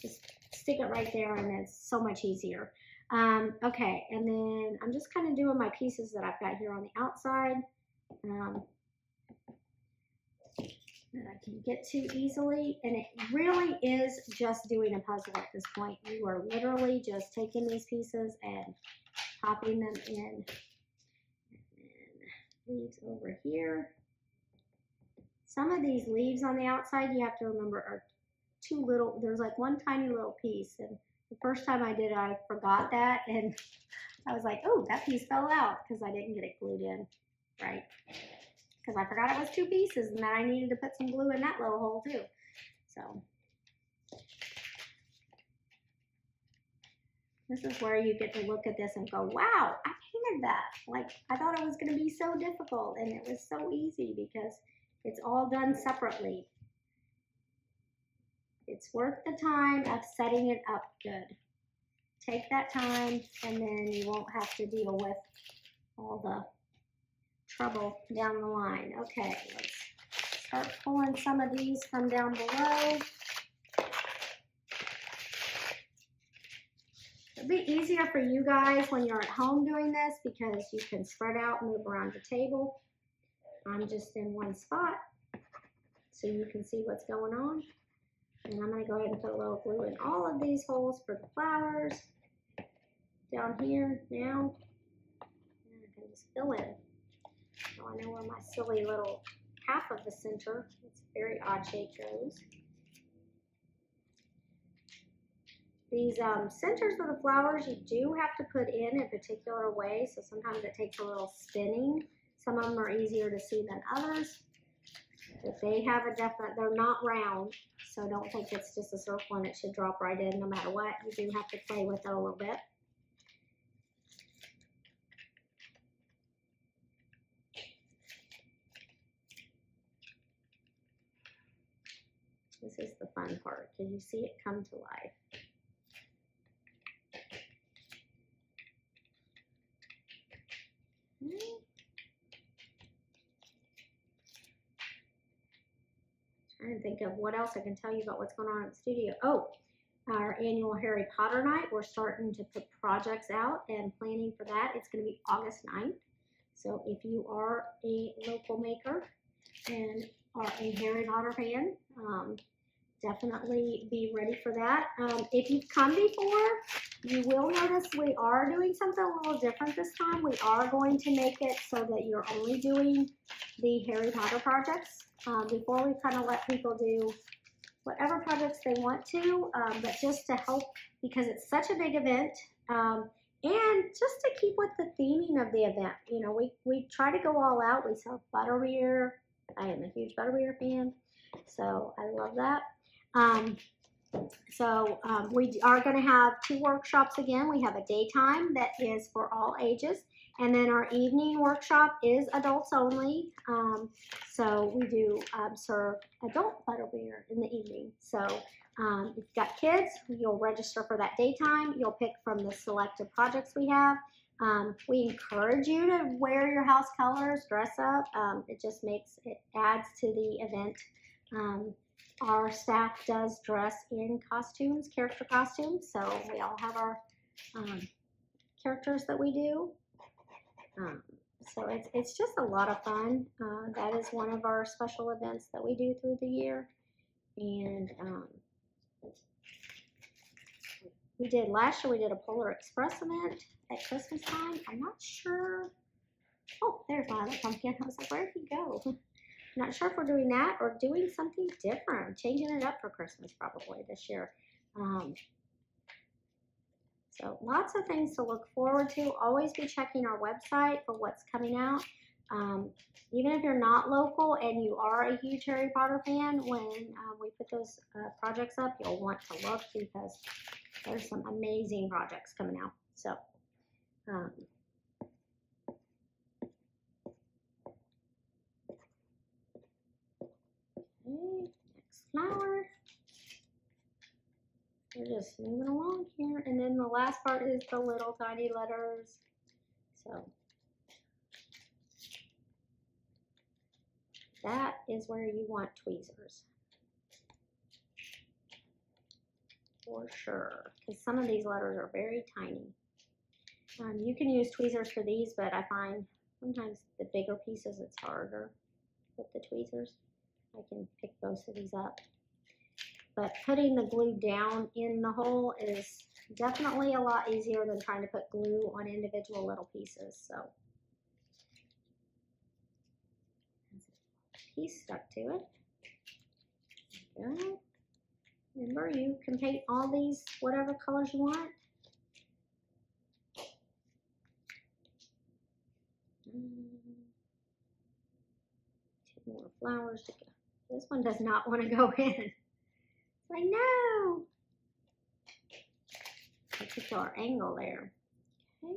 just stick it right there, and it's so much easier. Okay, and then I'm just kind of doing my pieces that I've got here on the outside. that I can get to easily. And it really is just doing a puzzle at this point. You are literally just taking these pieces and popping them in. And leaves over here. Some of these leaves on the outside, you have to remember, are too little. There's like one tiny little piece. And the first time I did it, I forgot that. And I was like, oh, that piece fell out because I didn't get it glued in, right? Because I forgot it was two pieces and that I needed to put some glue in that little hole too. So this is where you get to look at this and go, wow, I painted that. Like, I thought it was going to be so difficult, and it was so easy because it's all done separately. It's worth the time of setting it up good. Take that time, and then you won't have to deal with all the trouble down the line. Okay, let's start pulling some of these from down below. It'll be easier for you guys when you're at home doing this because you can spread out, move around the table. I'm just in one spot so you can see what's going on. And I'm going to go ahead and put a little glue in all of these holes for the flowers. Down here now, and I can just fill in. So I know where my silly little half of the center, it's a very odd shape, goes. These centers of the flowers you do have to put in a particular way, so sometimes it takes a little spinning. Some of them are easier to see than others. But they have a definite, they're not round, so don't think it's just a circle and it should drop right in no matter what. You do have to play with it a little bit. This is the fun part, because you see it come to life. Trying to think of what else I can tell you about what's going on in the studio. Oh, our annual Harry Potter night. We're starting to put projects out and planning for that. It's going to be August 9th. So if you are a local maker and are a Harry Potter fan, definitely be ready for that. If you've come before, you will notice we are doing something a little different this time. We are going to make it so that you're only doing the Harry Potter projects. Before we kind of let people do whatever projects they want to, but just to help, because it's such a big event, and just to keep with the theming of the event. You know, we try to go all out. We sell butterbeer. I am a huge butterbeer fan, so I love that. We are going to have 2 workshops again. We have a daytime that is for all ages, and then our evening workshop is adults only. So we do serve adult butterbeer in the evening. So if you've got kids, you'll register for that daytime. You'll pick from the selected projects we have. We encourage you to wear your house colors, dress up. It adds to the event. Our staff does dress in costumes, character costumes, so we all have our characters that we do. So it's just a lot of fun. That is one of our special events that we do through the year. And last year we did a Polar Express event at Christmas time. I'm not sure. Oh, there's my other pumpkin. I was like, where did he go? Not sure if we're doing that or doing something different, changing it up for Christmas probably this year. So lots of things to look forward to. Always be checking our website for what's coming out. Even if you're not local and you are a huge Harry Potter fan, when we put those projects up, you'll want to look because there's some amazing projects coming out. So, okay, next flower. We're just moving along here. And then the last part is the little tiny letters. So that is where you want tweezers. For sure. Because some of these letters are very tiny. You can use tweezers for these, but I find sometimes the bigger pieces it's harder with the tweezers. I can pick both of these up. But putting the glue down in the hole is definitely a lot easier than trying to put glue on individual little pieces. So, piece stuck to it. Good. Remember, you can paint all these whatever colors you want. Two more flowers to go. This one does not want to go in. It's like, no. Particular angle there. Okay.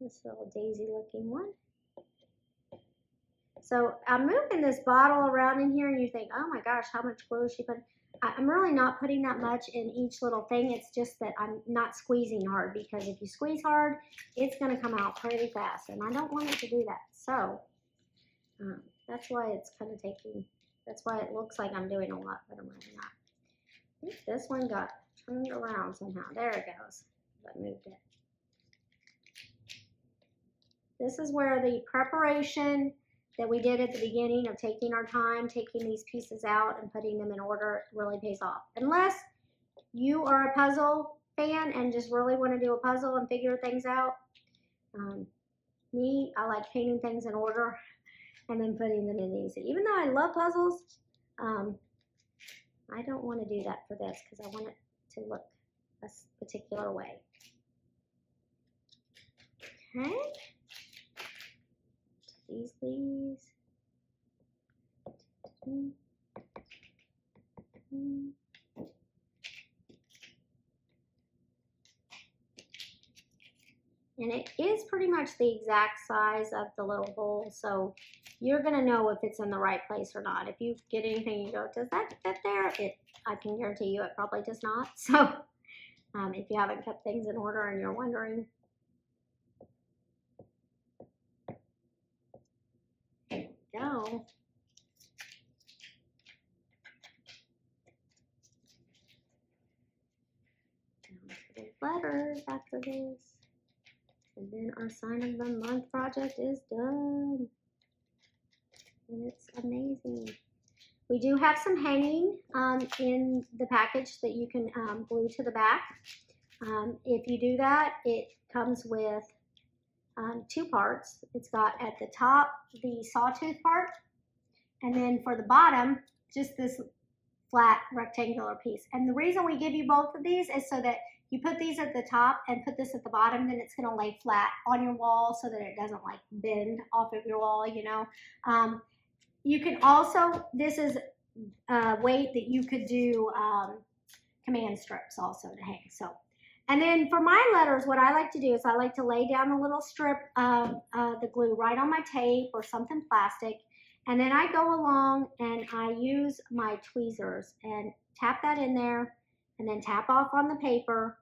This little daisy looking one. So I'm moving this bottle around in here and you think, oh my gosh, how much glue is she putting? I'm really not putting that much in each little thing. It's just that I'm not squeezing hard, because if you squeeze hard, it's going to come out pretty fast, and I don't want it to do that. So that's why it's kind of taking, that's why it looks like I'm doing a lot, but I'm really not. I think this one got turned around somehow. There it goes. I moved it. This is where the preparation that we did at the beginning of taking our time, taking these pieces out and putting them in order really pays off. Unless you are a puzzle fan and just really want to do a puzzle and figure things out. Me, I like painting things in order and then putting them in easy. Even though I love puzzles, I don't want to do that for this because I want it to look a particular way. Okay. These leaves. And it is pretty much the exact size of the little bowl, so you're going to know if it's in the right place or not. If you get anything and you go, does that fit there? I can guarantee you it probably does not. So if you haven't kept things in order and you're wondering. There we go. Down to the letters after this. And then our sign of the month project is done. And it's amazing. We do have some hanging in the package that you can glue to the back. If you do that, it comes with two parts. It's got at the top the sawtooth part, and then for the bottom, just this flat rectangular piece. And the reason we give you both of these is so that you put these at the top and put this at the bottom, then it's going to lay flat on your wall so that it doesn't like bend off of your wall, you know. You can also, this is a weight that you could do command strips also to hang. So, and then for my letters, what I like to do is I like to lay down a little strip of the glue right on my tape or something plastic. And then I go along and I use my tweezers and tap that in there and then tap off on the paper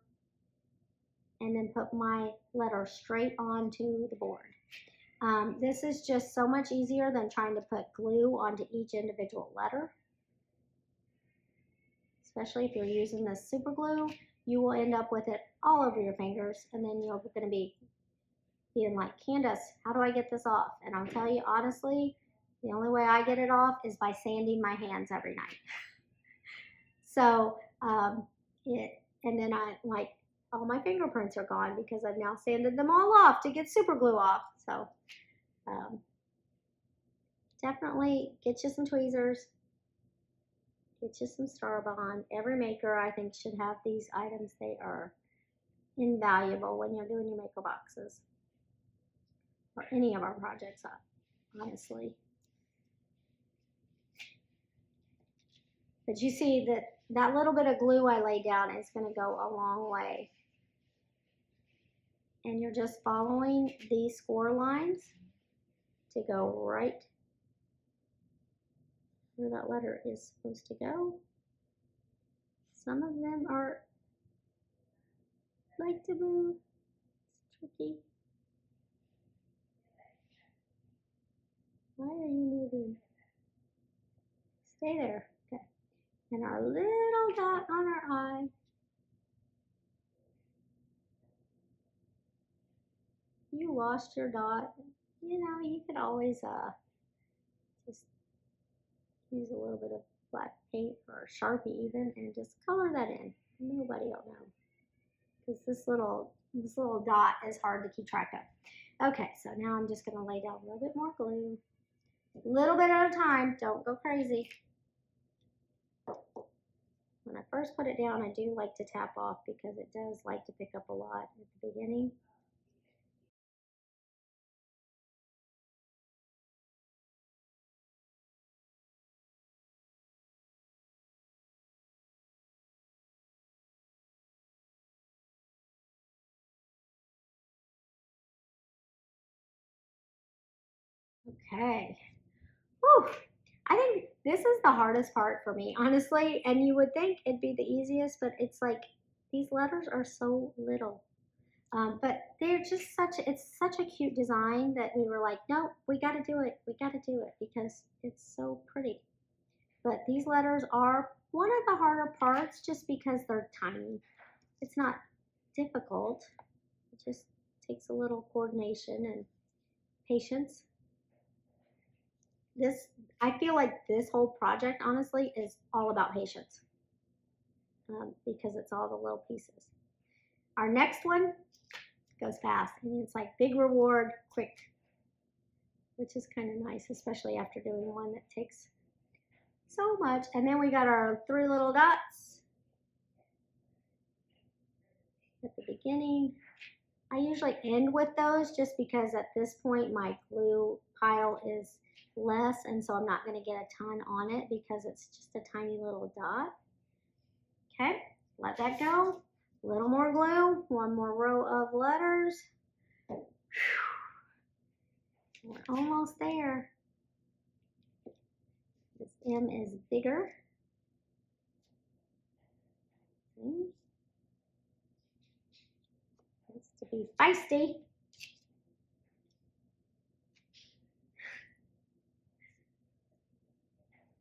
and then put my letter straight onto the board. This is just so much easier than trying to put glue onto each individual letter. Especially if you're using this super glue, you will end up with it all over your fingers, and then you're going to be being like, Candace, how do I get this off? And I'll tell you honestly, the only way I get it off is by sanding my hands every night. So, and then all my fingerprints are gone because I've now sanded them all off to get super glue off. So, definitely get you some tweezers, get you some Star-Bond. Every maker, I think, should have these items. They are invaluable when you're doing your maker boxes or any of our projects, honestly. But you see that little bit of glue I laid down is going to go a long way. And you're just following these score lines to go right where that letter is supposed to go. Some of them like to move. It's tricky. Why are you moving? Stay there. Okay. And our little dot on our eye. You lost your dot. You know, you could always just use a little bit of black paint or Sharpie even and just color that in. Nobody will know because this little dot is hard to keep track of. Okay, so now I'm just going to lay down a little bit more glue. A little bit at a time. Don't go crazy. When I first put it down, I do like to tap off because it does like to pick up a lot at the beginning. Okay. Whew. I think this is the hardest part for me, honestly. And you would think it'd be the easiest, but it's like these letters are so little. But they're just it's such a cute design that we were like, no, we got to do it. We got to do it because it's so pretty. But these letters are one of the harder parts just because they're tiny. It's not difficult. It just takes a little coordination and patience. I feel like this whole project, honestly, is all about patience because it's all the little pieces. Our next one goes fast, and it's like big reward, quick, which is kind of nice, especially after doing one that takes so much. And then we got our 3 little dots at the beginning. I usually end with those just because at this point my glue pile is less, and so I'm not going to get a ton on it because it's just a tiny little dot. Okay, let that go. A little more glue, one more row of letters. We're almost there. This M is bigger. Okay. It's to be feisty.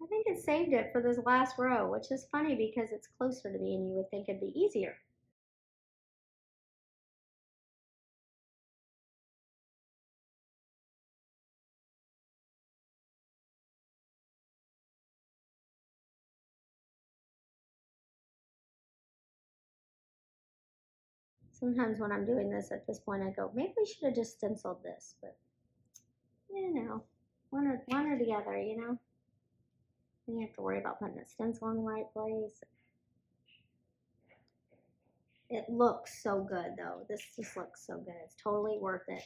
I think it saved it for this last row, which is funny because it's closer to me and you would think it'd be easier. Sometimes when I'm doing this at this point, I go, maybe we should have just stenciled this, but you know, one or the other, you know. And you have to worry about putting a stencil in the right place. It looks so good though. This just looks so good. It's totally worth it.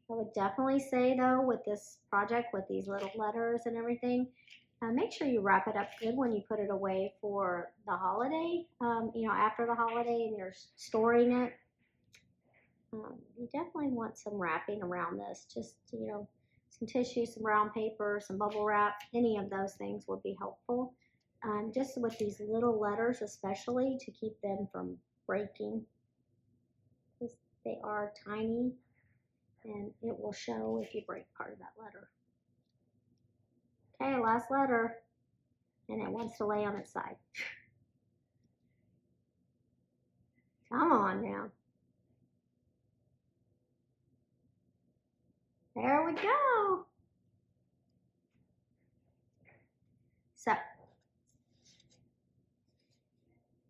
I would definitely say though, with this project, with these little letters and everything, make sure you wrap it up good when you put it away for the holiday. You know, after the holiday and you're storing it, you definitely want some wrapping around this. Just, you know, some tissue, some brown paper, some bubble wrap, any of those things would be helpful. Just with these little letters especially to keep them from breaking. They are tiny and it will show if you break part of that letter. Okay, last letter, and it wants to lay on its side. Come on now. There we go. So,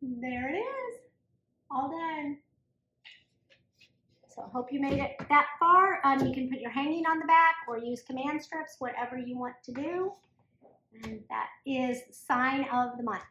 there it is, all done. So I hope you made it that far. You can put your hanging on the back or use command strips, whatever you want to do. And that is the sign of the month.